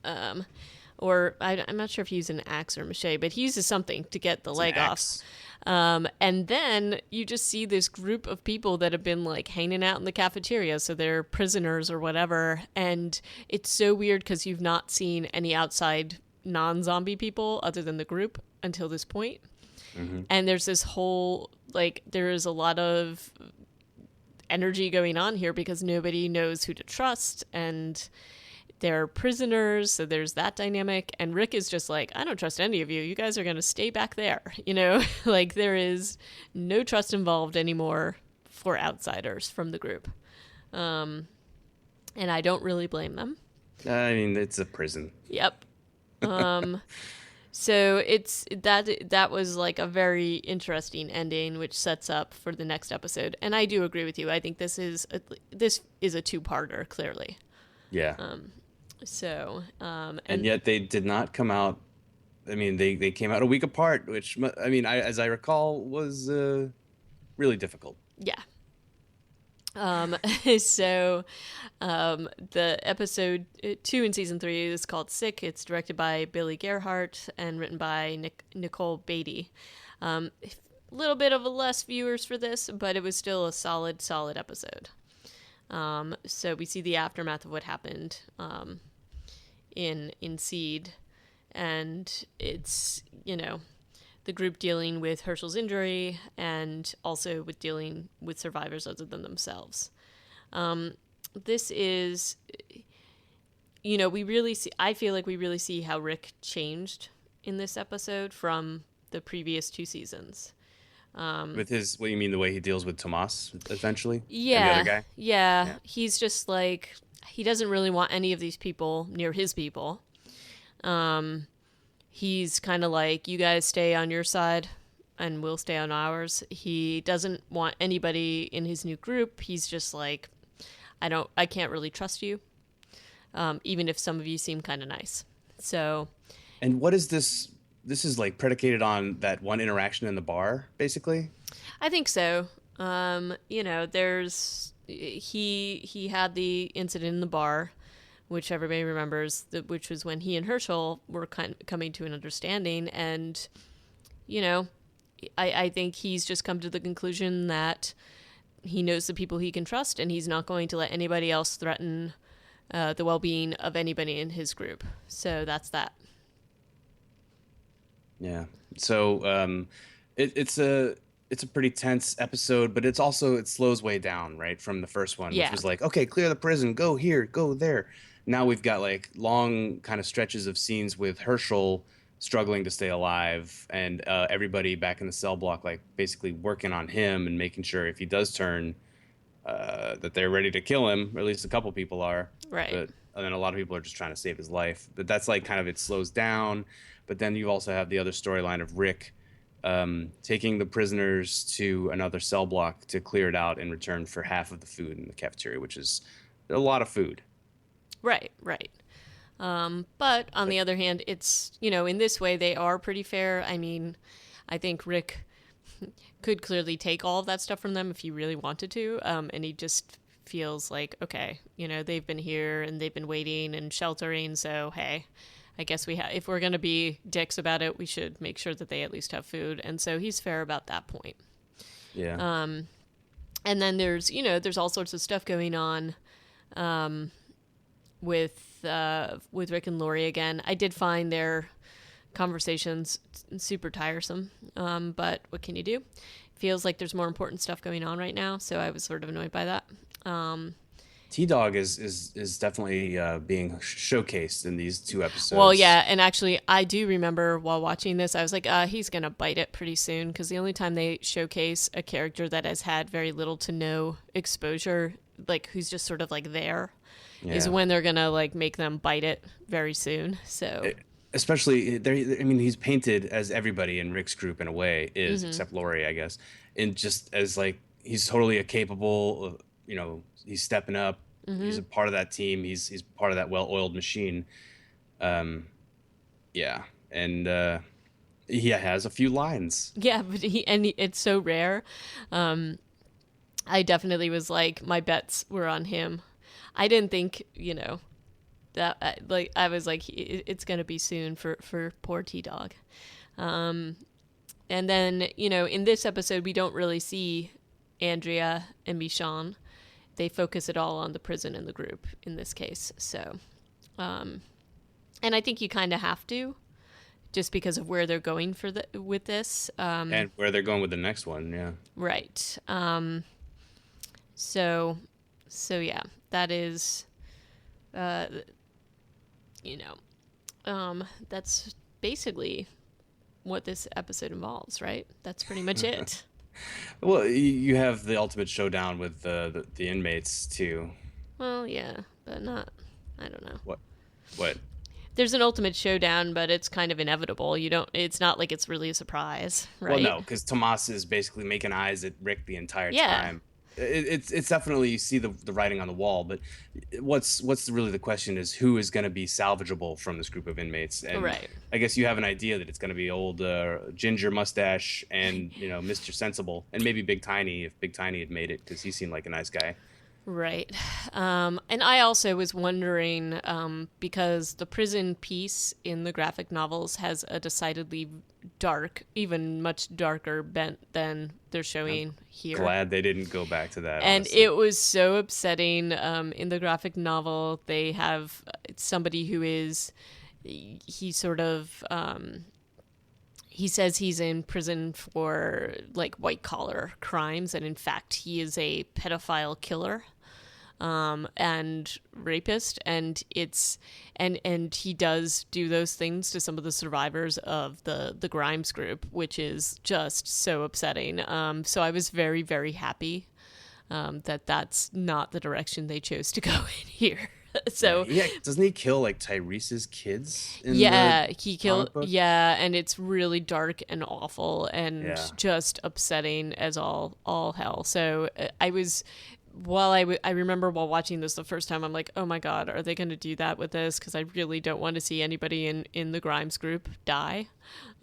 Or I'm not sure if he used an axe or a machete, but he uses something to get the leg off. And then you just see this group of people that have been like hanging out in the cafeteria. So they're prisoners or whatever. And it's so weird because you've not seen any outside non-zombie people other than the group until this point. Mm-hmm. And there's this whole, like, there's a lot of energy going on here because nobody knows who to trust. And they're prisoners, so there's that dynamic. And Rick is just like, I don't trust any of you. You guys are going to stay back there. Like there is no trust involved anymore for outsiders from the group. And I don't really blame them. I mean, it's a prison. Yep. So it's that was like a very interesting ending, which sets up for the next episode. And I do agree with you. I think this is a two-parter, clearly. Yeah. And yet they did not come out. I mean, they came out a week apart, which, I mean, as I recall, was really difficult. Yeah. The episode 2 in season 3 is called Sick. It's directed by Billy Gerhardt and written by Nicole Beatty. A little bit of a less viewers for this, but it was still a solid episode. So we see the aftermath of what happened in Seed, and it's, the group dealing with Herschel's injury and also with dealing with survivors other than themselves. This is, I feel like we really see how Rick changed in this episode from the previous 2 seasons. With his, what do you mean, the way he deals with Tomas eventually? Yeah. And the other guy? Yeah. He's just like, he doesn't really want any of these people near his people. He's kind of like, you guys stay on your side and we'll stay on ours. He doesn't want anybody in his new group. He's just like, I can't really trust you. Even if some of you seem kind of nice. So. And what is this? This is like predicated on that one interaction in the bar, basically? I think so. He had the incident in the bar, which everybody remembers, which was when he and Herschel were coming to an understanding. And, I think he's just come to the conclusion that he knows the people he can trust, and he's not going to let anybody else threaten the well-being of anybody in his group. So that's that. Yeah. So it's a pretty tense episode, but it's also, it slows way down, right, from the first one, which was like, okay, clear the prison, go here, go there. Now we've got like long kind of stretches of scenes with Herschel struggling to stay alive, and everybody back in the cell block like basically working on him and making sure if he does turn that they're ready to kill him, or at least a couple people are. Right. And then a lot of people are just trying to save his life. But that's like kind of, it slows down. But then you also have the other storyline of Rick taking the prisoners to another cell block to clear it out in return for half of the food in the cafeteria, which is a lot of food. Right. But on the other hand, it's, in this way, they are pretty fair. I mean, I think Rick could clearly take all of that stuff from them if he really wanted to. And he just feels like, okay, they've been here and they've been waiting and sheltering. So, hey, I guess if we're going to be dicks about it, we should make sure that they at least have food. And so he's fair about that point. Yeah. And then there's all sorts of stuff going on with Rick and Lori again. I did find their conversations super tiresome, but what can you do? Feels like there's more important stuff going on right now, so I was sort of annoyed by that. T-Dog is definitely being showcased in these 2 episodes. Well, yeah, and actually, I do remember while watching this, I was like, he's going to bite it pretty soon, because the only time they showcase a character that has had very little to no exposure, like who's just sort of like there, is when they're going to like make them bite it very soon. So especially, I mean, he's painted as everybody in Rick's group in a way is, except Lori, I guess, and just as like, he's totally capable, he's stepping up. He's a part of that team. He's part of that well-oiled machine. And he has a few lines. Yeah, but it's so rare. I definitely was like, my bets were on him. I didn't think, that like I was like, it's gonna be soon for poor T-Dog. And then in this episode we don't really see Andrea and Michonne. They focus it all on the prison and the group in this case. So, and I think you kind of have to, just because of where they're going with this. And where they're going with the next one, yeah. Right. So yeah, that is, you know, that's basically what this episode involves, right? That's pretty much it. Well, you have the ultimate showdown with the inmates too. Well, yeah, but not. I don't know. What? What? There's an ultimate showdown, but it's kind of inevitable. You don't. It's not like it's really a surprise, Well, right? no, because Tomas is basically making eyes at Rick the entire Yeah. time. It's definitely, you see the writing on the wall, but what's really the question is who is going to be salvageable from this group of inmates, and Right. I guess you have an idea that it's going to be old Ginger Mustache and Mr. Sensible and maybe Big Tiny if Big Tiny had made it because he seemed like a nice guy. Right. And I also was wondering because the prison piece in the graphic novels has a decidedly dark, even much darker bent than they're showing here. Glad they didn't go back to that. And Honestly. it was so upsetting. In the graphic novel, they have somebody who is, he sort of, he says he's in prison for like white collar crimes, and in fact, he is a pedophile killer and rapist, and it's and he does do those things to some of the survivors of the Grimes group, which is just so upsetting. So I was very, very happy that that's not the direction they chose to go in here. So Yeah, doesn't he kill like Tyrese's kids in yeah, the he killed. comic book? Yeah, and it's really dark and awful and Yeah. just upsetting as all hell. So I was, while I remember while watching this the first time, I'm like, oh my god, are they going to do that with this? Because I really don't want to see anybody in the Grimes group die,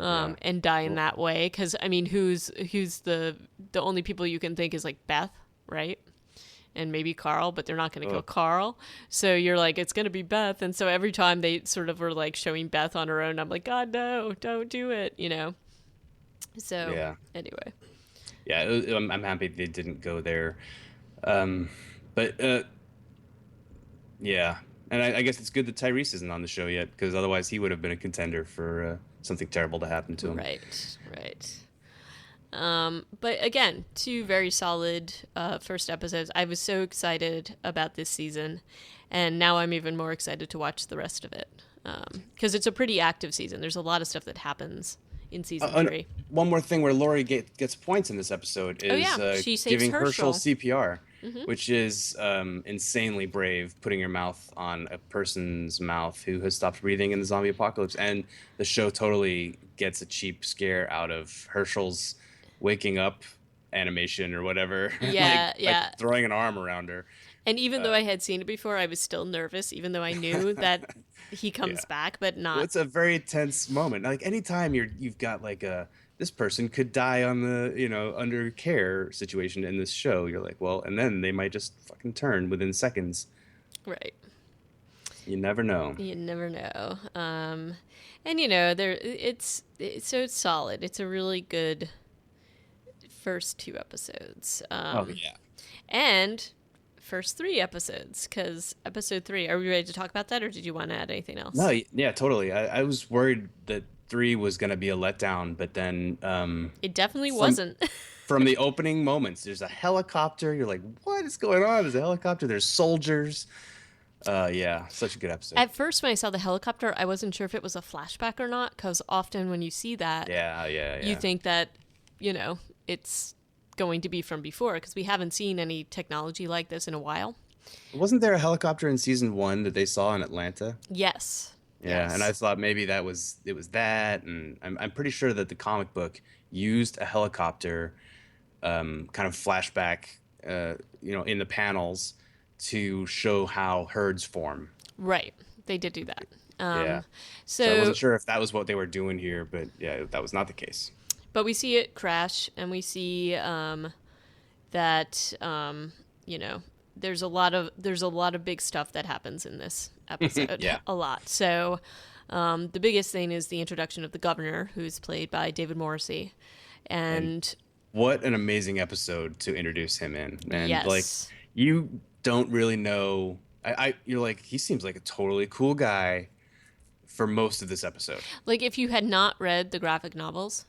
Yeah. and die in that way. Because I mean, who's the only people you can think is like Beth, right? And maybe Carl, but they're not going to kill Carl. So you're like, it's going to be Beth. And so every time they sort of were like showing Beth on her own, I'm like, God, no, don't do it, you know? So Yeah. anyway. Yeah, I'm happy they didn't go there. But yeah, and I guess it's good that Tyrese isn't on the show yet because otherwise he would have been a contender for something terrible to happen to him. Right, right. But again, two very solid first episodes. I was so excited about this season, and now I'm even more excited to watch the rest of it because it's a pretty active season. There's a lot of stuff that happens in season 3. One more thing where Lori gets points in this episode is She saves giving Herschel Herschel. CPR, which is insanely brave, putting your mouth on a person's mouth who has stopped breathing in the zombie apocalypse. And the show totally gets a cheap scare out of Herschel's waking up animation or whatever. Yeah, yeah. Like throwing an arm around her. And even though I had seen it before, I was still nervous, even though I knew that he comes Yeah. back, but not. Well, it's a very tense moment. Like anytime you've got like this person could die on the under care situation in this show, you're like, well, and then they might just fucking turn within seconds. Right. You never know. You never know. And it's solid. It's a really good first 2 episodes. Oh yeah. And first 3 episodes, because episode 3, are we ready to talk about that, or did you want to add anything else? No, yeah, totally. I was worried that 3 was gonna be a letdown, but then It definitely wasn't. from the opening moments, there's a helicopter. You're like, what is going on? There's a helicopter. There's soldiers. Yeah, such a good episode. At first, when I saw the helicopter, I wasn't sure if it was a flashback or not, because often when you see that, Yeah. you think that, it's going to be from before, because we haven't seen any technology like this in a while. Wasn't there a helicopter in season 1 that they saw in Atlanta? Yes. Yeah, Yes. and I thought maybe it was that, and I'm pretty sure that the comic book used a helicopter, kind of flashback, in the panels to show how herds form. Right. They did do that. Yeah. So I wasn't sure if that was what they were doing here, but yeah, that was not the case. But we see it crash, and we see that there's a lot of big stuff that happens in this episode. Yeah. A lot. So the biggest thing is the introduction of the governor, who's played by David Morrissey, and What an amazing episode to introduce him in. And yes. like you don't really know. You're like, he seems like a totally cool guy for most of this episode. Like if you had not read the graphic novels,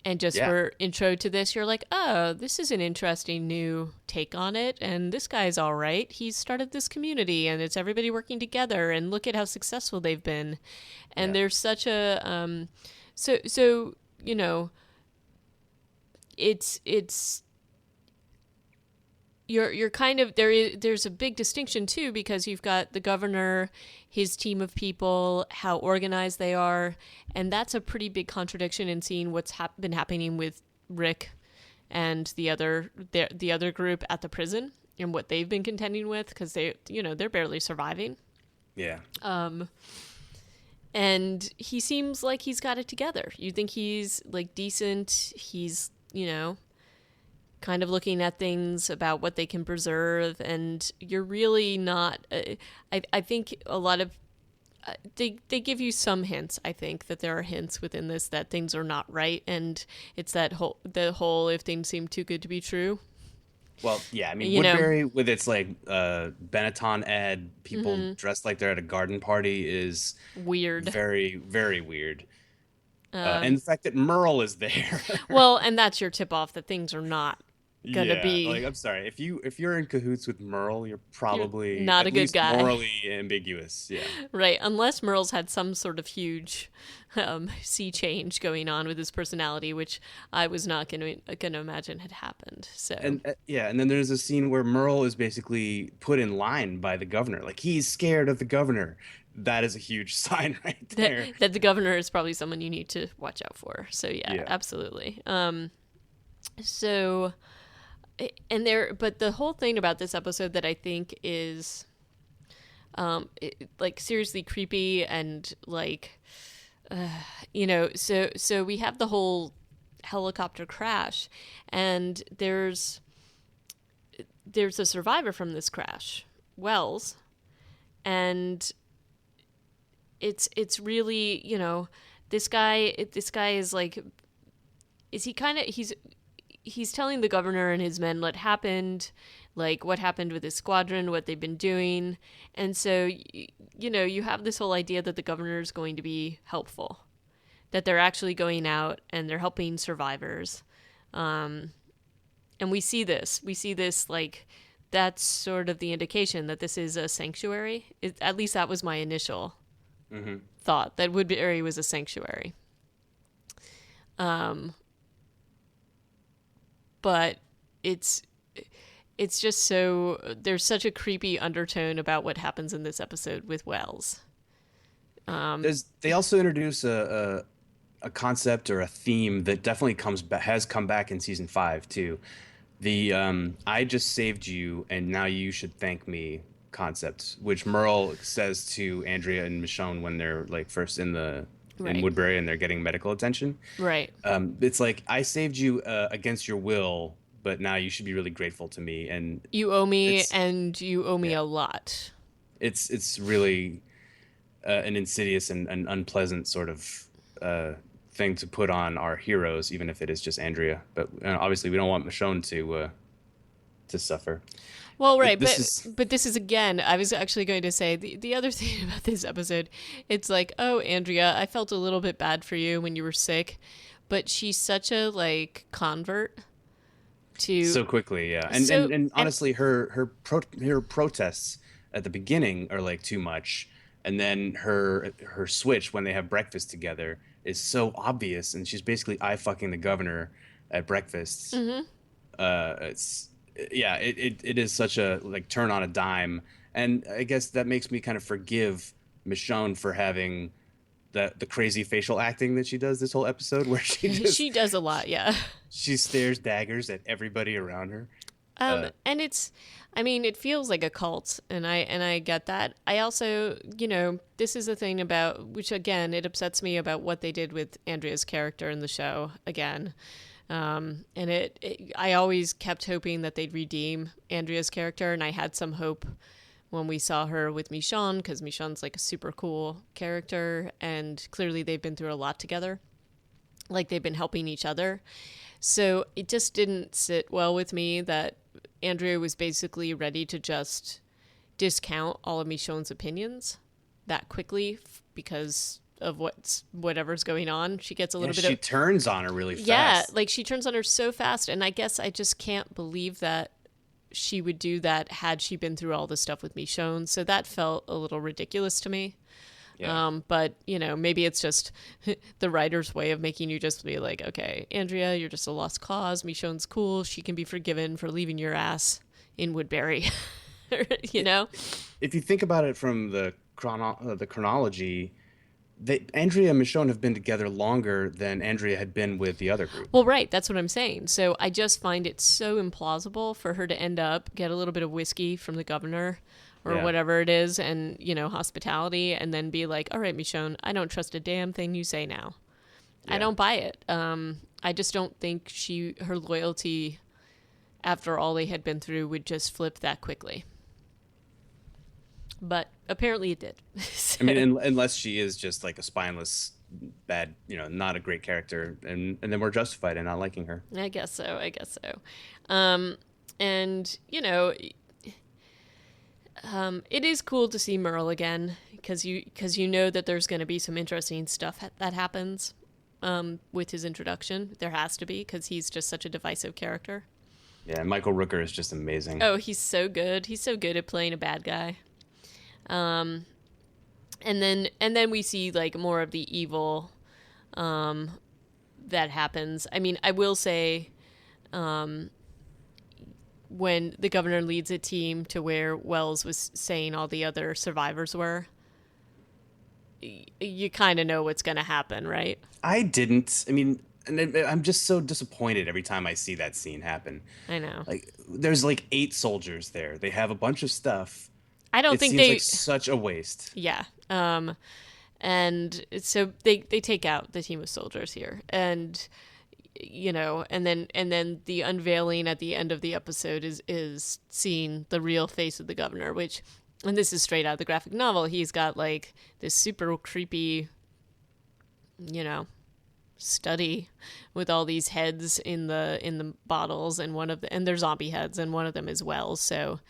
And just Yeah. for intro to this, you're like, oh, this is an interesting new take on it. And this guy's all right. He's started this community and it's everybody working together. And look at how successful they've been. And Yeah. there's such a, so, you know, it's, you're kind of there's a big distinction too, because you've got the governor, his team of people, how organized they are, and that's a pretty big contradiction in seeing what's been happening with Rick and the other group at the prison and what they've been contending with, because they're barely surviving. Yeah. And he seems like he's got it together. You think he's like decent. He's kind of looking at things about what they can preserve, and you're really not I think a lot of they give you some hints. I think that there are hints within this that things are not right, and it's the whole if things seem too good to be true. Well, yeah, I mean, Woodbury with its like Benetton ad, people dressed like they're at a garden party is Weird. very, very weird. And the fact that Merle is there. Well, and that's your tip off that things are not gonna be. Like, I'm sorry, if you're in cahoots with Merle, you're probably You're not at a good least guy. morally ambiguous. Yeah. Right, unless Merle's had some sort of huge sea change going on with his personality, which I was not going to imagine had happened. So And and then there's a scene where Merle is basically put in line by the governor. Like, he's scared of the governor. That is a huge sign right there. that the governor is probably someone you need to watch out for. So yeah. Absolutely. So, but the whole thing about this episode that I think is, like seriously creepy and like, so we have the whole helicopter crash, and there's a survivor from this crash, Wells, and it's really, this guy is like, he's telling the governor and his men what happened, like what happened with his squadron, what they've been doing. And so, you have this whole idea that the governor is going to be helpful, that they're actually going out and they're helping survivors. And we see this like, that's sort of the indication that this is a sanctuary. At least that was my initial thought, that Woodbury was a sanctuary. But it's just so, there's such a creepy undertone about what happens in this episode with Wells. They also introduce a concept or a theme that definitely has come back in season 5 too. The I just saved you and now you should thank me concept, which Merle says to Andrea and Michonne when they're like first in Woodbury and they're getting medical attention. Right. It's like, I saved you against your will, but now you should be really grateful to me, and you owe me, and you owe me a lot. It's really an insidious and unpleasant sort of thing to put on our heroes, even if it is just Andrea. But obviously, we don't want Michonne to suffer. Well, right, but this is, again, I was actually going to say the other thing about this episode. It's like, oh, Andrea, I felt a little bit bad for you when you were sick, but she's such a like convert to so quickly, yeah. And honestly, her protests at the beginning are like too much, and then her switch when they have breakfast together is so obvious, and she's basically fucking the governor at breakfast. It is such a like turn on a dime, and I guess that makes me kind of forgive Michonne for having the crazy facial acting that she does this whole episode, where she does a lot, yeah. She stares daggers at everybody around her. And it feels like a cult, and I get that. I also, this is the thing about, which again, it upsets me about what they did with Andrea's character in the show again. And I always kept hoping that they'd redeem Andrea's character, and I had some hope when we saw her with Michonne, because Michonne's like a super cool character, and clearly they've been through a lot together. Like, they've been helping each other. So it just didn't sit well with me that Andrea was basically ready to just discount all of Michonne's opinions that quickly, because of whatever's going on. She gets a little bit she of turns on her really yeah, fast. like she turns on her so fast, and I guess I just can't believe that she would do that had she been through all this stuff with Michonne. So that felt a little ridiculous to me. Yeah. But maybe it's just the writer's way of making you just be like, okay, Andrea, you're just a lost cause. Michonne's cool. She can be forgiven for leaving your ass in Woodbury. you know? If you think about it from the chronology, Andrea and Michonne have been together longer than Andrea had been with the other group. Well, right. That's what I'm saying. So I just find it so implausible for her to end up, get a little bit of whiskey from the governor or Yeah. whatever it is, and, hospitality, and then be like, all right, Michonne, I don't trust a damn thing you say now. I Yeah. don't buy it. I just don't think her loyalty after all they had been through would just flip that quickly. But apparently it did. I mean, unless she is just like a spineless, bad, not a great character, and then we're justified in not liking her. I guess so. And it is cool to see Merle again because you know that there's going to be some interesting stuff that happens with his introduction. There has to be because he's just such a divisive character. Yeah, Michael Rooker is just amazing. Oh, he's so good. He's so good at playing a bad guy. And then we see like more of the evil that happens. I mean, I will say when the governor leads a team to where Wells was saying all the other survivors were, you kind of know what's going to happen, right? I didn't. I mean, and I'm just so disappointed every time I see that scene happen. I know. Like, there's like 8 soldiers there. They have a bunch of stuff. I don't it think seems they. like such a waste. Yeah. And so they take out the team of soldiers here, and and then the unveiling at the end of the episode is seeing the real face of the governor, which, and this is straight out of the graphic novel. He's got like this super creepy, study with all these heads in the bottles, and they're zombie heads, and one of them is Wells. So,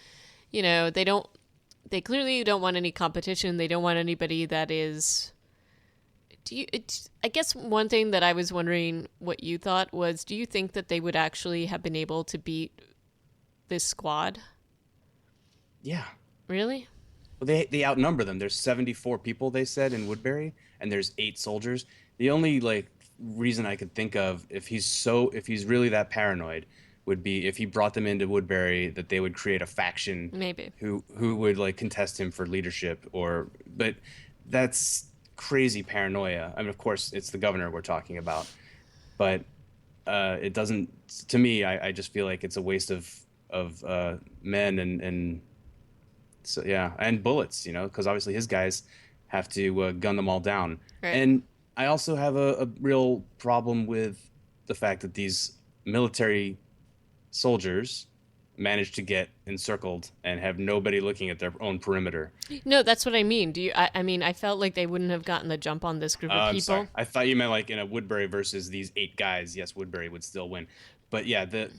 they clearly don't want any competition. They don't want anybody that is. I guess one thing that I was wondering what you thought was, do you think that they would actually have been able to beat this squad? Yeah. Really? Well, they outnumber them. There's 74 people, they said, in Woodbury, and there's 8 soldiers. The only reason I could think of if he's really that paranoid would be if he brought them into Woodbury, that they would create a faction Maybe who would contest him for leadership, but that's crazy paranoia. I mean, of course it's the governor we're talking about, but it doesn't, to me, I just feel like it's a waste of men and so yeah, and bullets, because obviously his guys have to gun them all down. Right. And I also have a real problem with the fact that these military soldiers managed to get encircled and have nobody looking at their own perimeter. No, that's what I mean. I mean, I felt like they wouldn't have gotten the jump on this group of I'm people. sorry. I thought you meant like in a Woodbury versus these 8 guys. Yes, Woodbury would still win, but yeah, the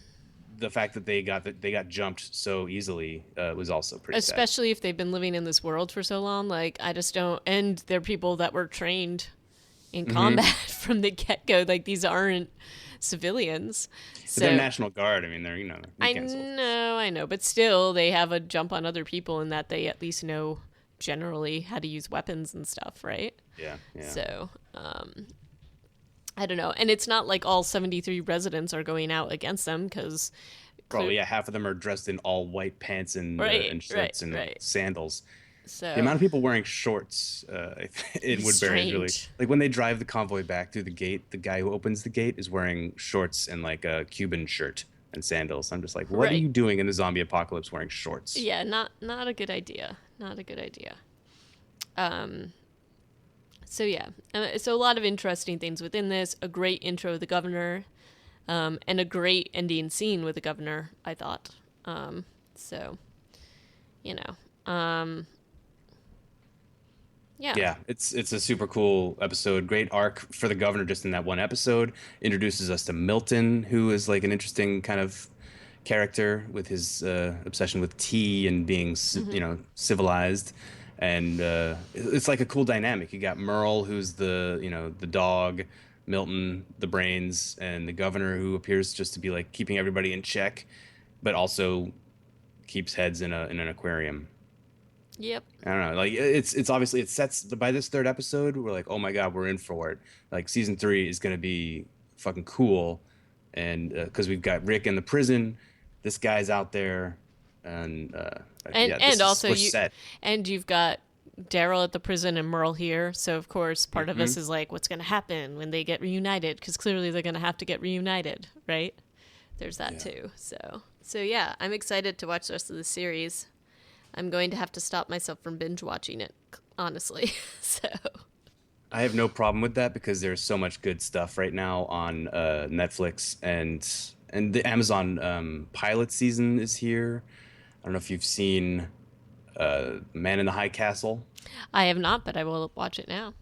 fact that they got jumped so easily was also pretty Especially sad. if they've been living in this world for so long. Like, I just don't. And they're people that were trained in combat from the get-go. Like, these aren't civilians. So, But they're National Guard. I mean, they're I know, but still, they have a jump on other people in that they at least know generally how to use weapons and stuff, right? Yeah. So, I don't know. And it's not like all 73 residents are going out against them because... Probably, yeah, half of them are dressed in all white pants and shirts and sandals. So the amount of people wearing shorts in Woodbury is really... Like, when they drive the convoy back through the gate, the guy who opens the gate is wearing shorts and like a Cuban shirt and sandals. I'm just like, what are you doing in the zombie apocalypse wearing shorts? Yeah, not a good idea. Not a good idea. So yeah, so a lot of interesting things within this. A great intro of the governor, and a great ending scene with the governor, I thought. So, yeah. Yeah, it's a super cool episode. Great arc for the governor just in that one episode. Introduces us to Milton, who is like an interesting kind of character with his obsession with tea and being, civilized. and it's like a cool dynamic. You got Merle, who's the dog, Milton, the brains, and the governor, who appears just to be like keeping everybody in check, but also keeps heads in an aquarium. Yep. I don't know. Like it's obviously, it sets by this third episode, we're like, oh my god, we're in for it. Like season 3 is gonna be fucking cool, and because we've got Rick in the prison, this guy's out there, and yeah, and also we're set. and you've got Daryl at the prison and Merle here, so of course part of us is like, what's going to happen when they get reunited? Because clearly they're going to have to get reunited, right? There's that too. So yeah, I'm excited to watch the rest of the series. I'm going to have to stop myself from binge watching it, honestly. So I have no problem with that because there's so much good stuff right now on Netflix, and the Amazon pilot season is here. I don't know if you've seen Man in the High Castle. I have not, but I will watch it now.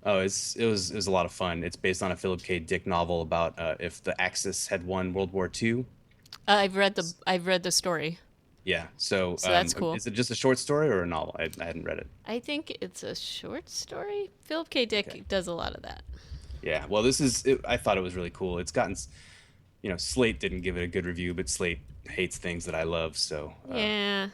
Oh, it was a lot of fun. It's based on a Philip K. Dick novel about if the Axis had won World War II. I've read the story. Yeah, so that's cool. Is it just a short story or a novel? I hadn't read it. I think it's a short story. Philip K. Dick does a lot of that. Yeah, well, I thought it was really cool. It's gotten, Slate didn't give it a good review, but Slate hates things that I love, so. Yeah.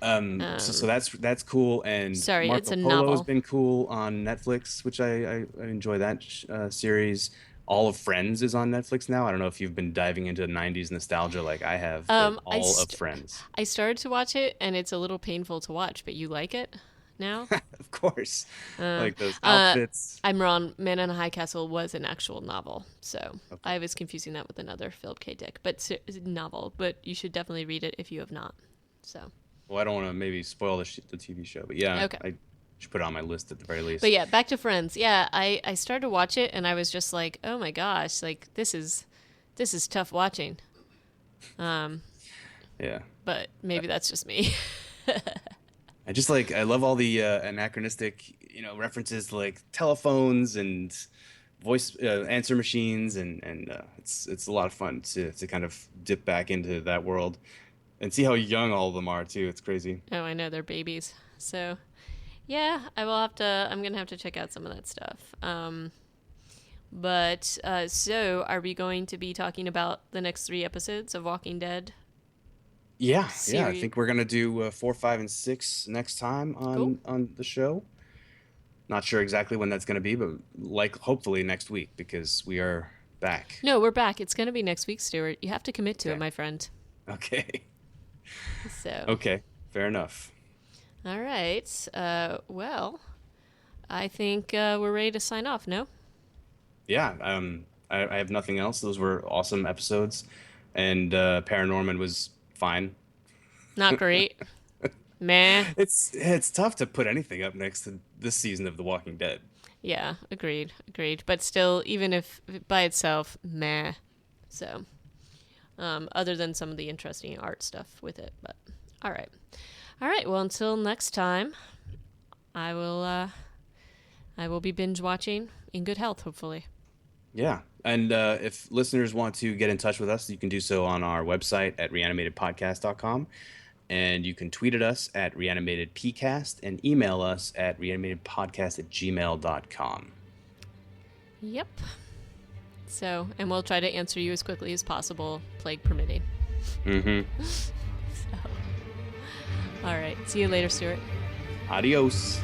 So that's cool, and sorry, Marco it's a Polo novel. has been cool on Netflix, which I enjoy that series. All of Friends is on Netflix now. I don't know if you've been diving into 90s nostalgia like I have. But all of Friends. I started to watch it, and it's a little painful to watch, but you like it now? Of course. Like those outfits. I'm wrong. Man in a High Castle was an actual novel, so I was confusing that with another Philip K. Dick, novel. But you should definitely read it if you have not. So. Well, I don't want to maybe spoil the TV show, but yeah, okay. I should put it on my list at the very least. But yeah, back to Friends. Yeah, I started to watch it, and I was just like, oh my gosh, like this is tough watching. Yeah. But maybe that's just me. I love all the anachronistic, references to like telephones and voice answer machines, and it's a lot of fun to kind of dip back into that world and see how young all of them are too. It's crazy. Oh, I know, they're babies. So, yeah, I'm gonna have to check out some of that stuff. So are we going to be talking about the next 3 episodes of Walking Dead? Yeah. I think we're gonna do 4, 5, and 6 next time on the show. Not sure exactly when that's gonna be, but hopefully next week, because we are back. No, we're back. It's gonna be next week, Stuart. You have to commit to it, my friend. Okay. So. Okay. Fair enough. All right. Well, I think we're ready to sign off. No? Yeah. I have nothing else. Those were awesome episodes, and ParaNorman was fine. Not great. Meh. It's tough to put anything up next to this season of The Walking Dead. Yeah, agreed. But still, even if by itself, meh. So, other than some of the interesting art stuff with it, but all right. Well, until next time, I will be binge watching in good health, hopefully. Yeah. And if listeners want to get in touch with us, you can do so on our website at reanimatedpodcast.com. And you can tweet at us at reanimatedpcast and email us at reanimatedpodcast@gmail.com. Yep. So, and we'll try to answer you as quickly as possible, plague permitting. Mm-hmm. All right. See you later, Stuart. Adios.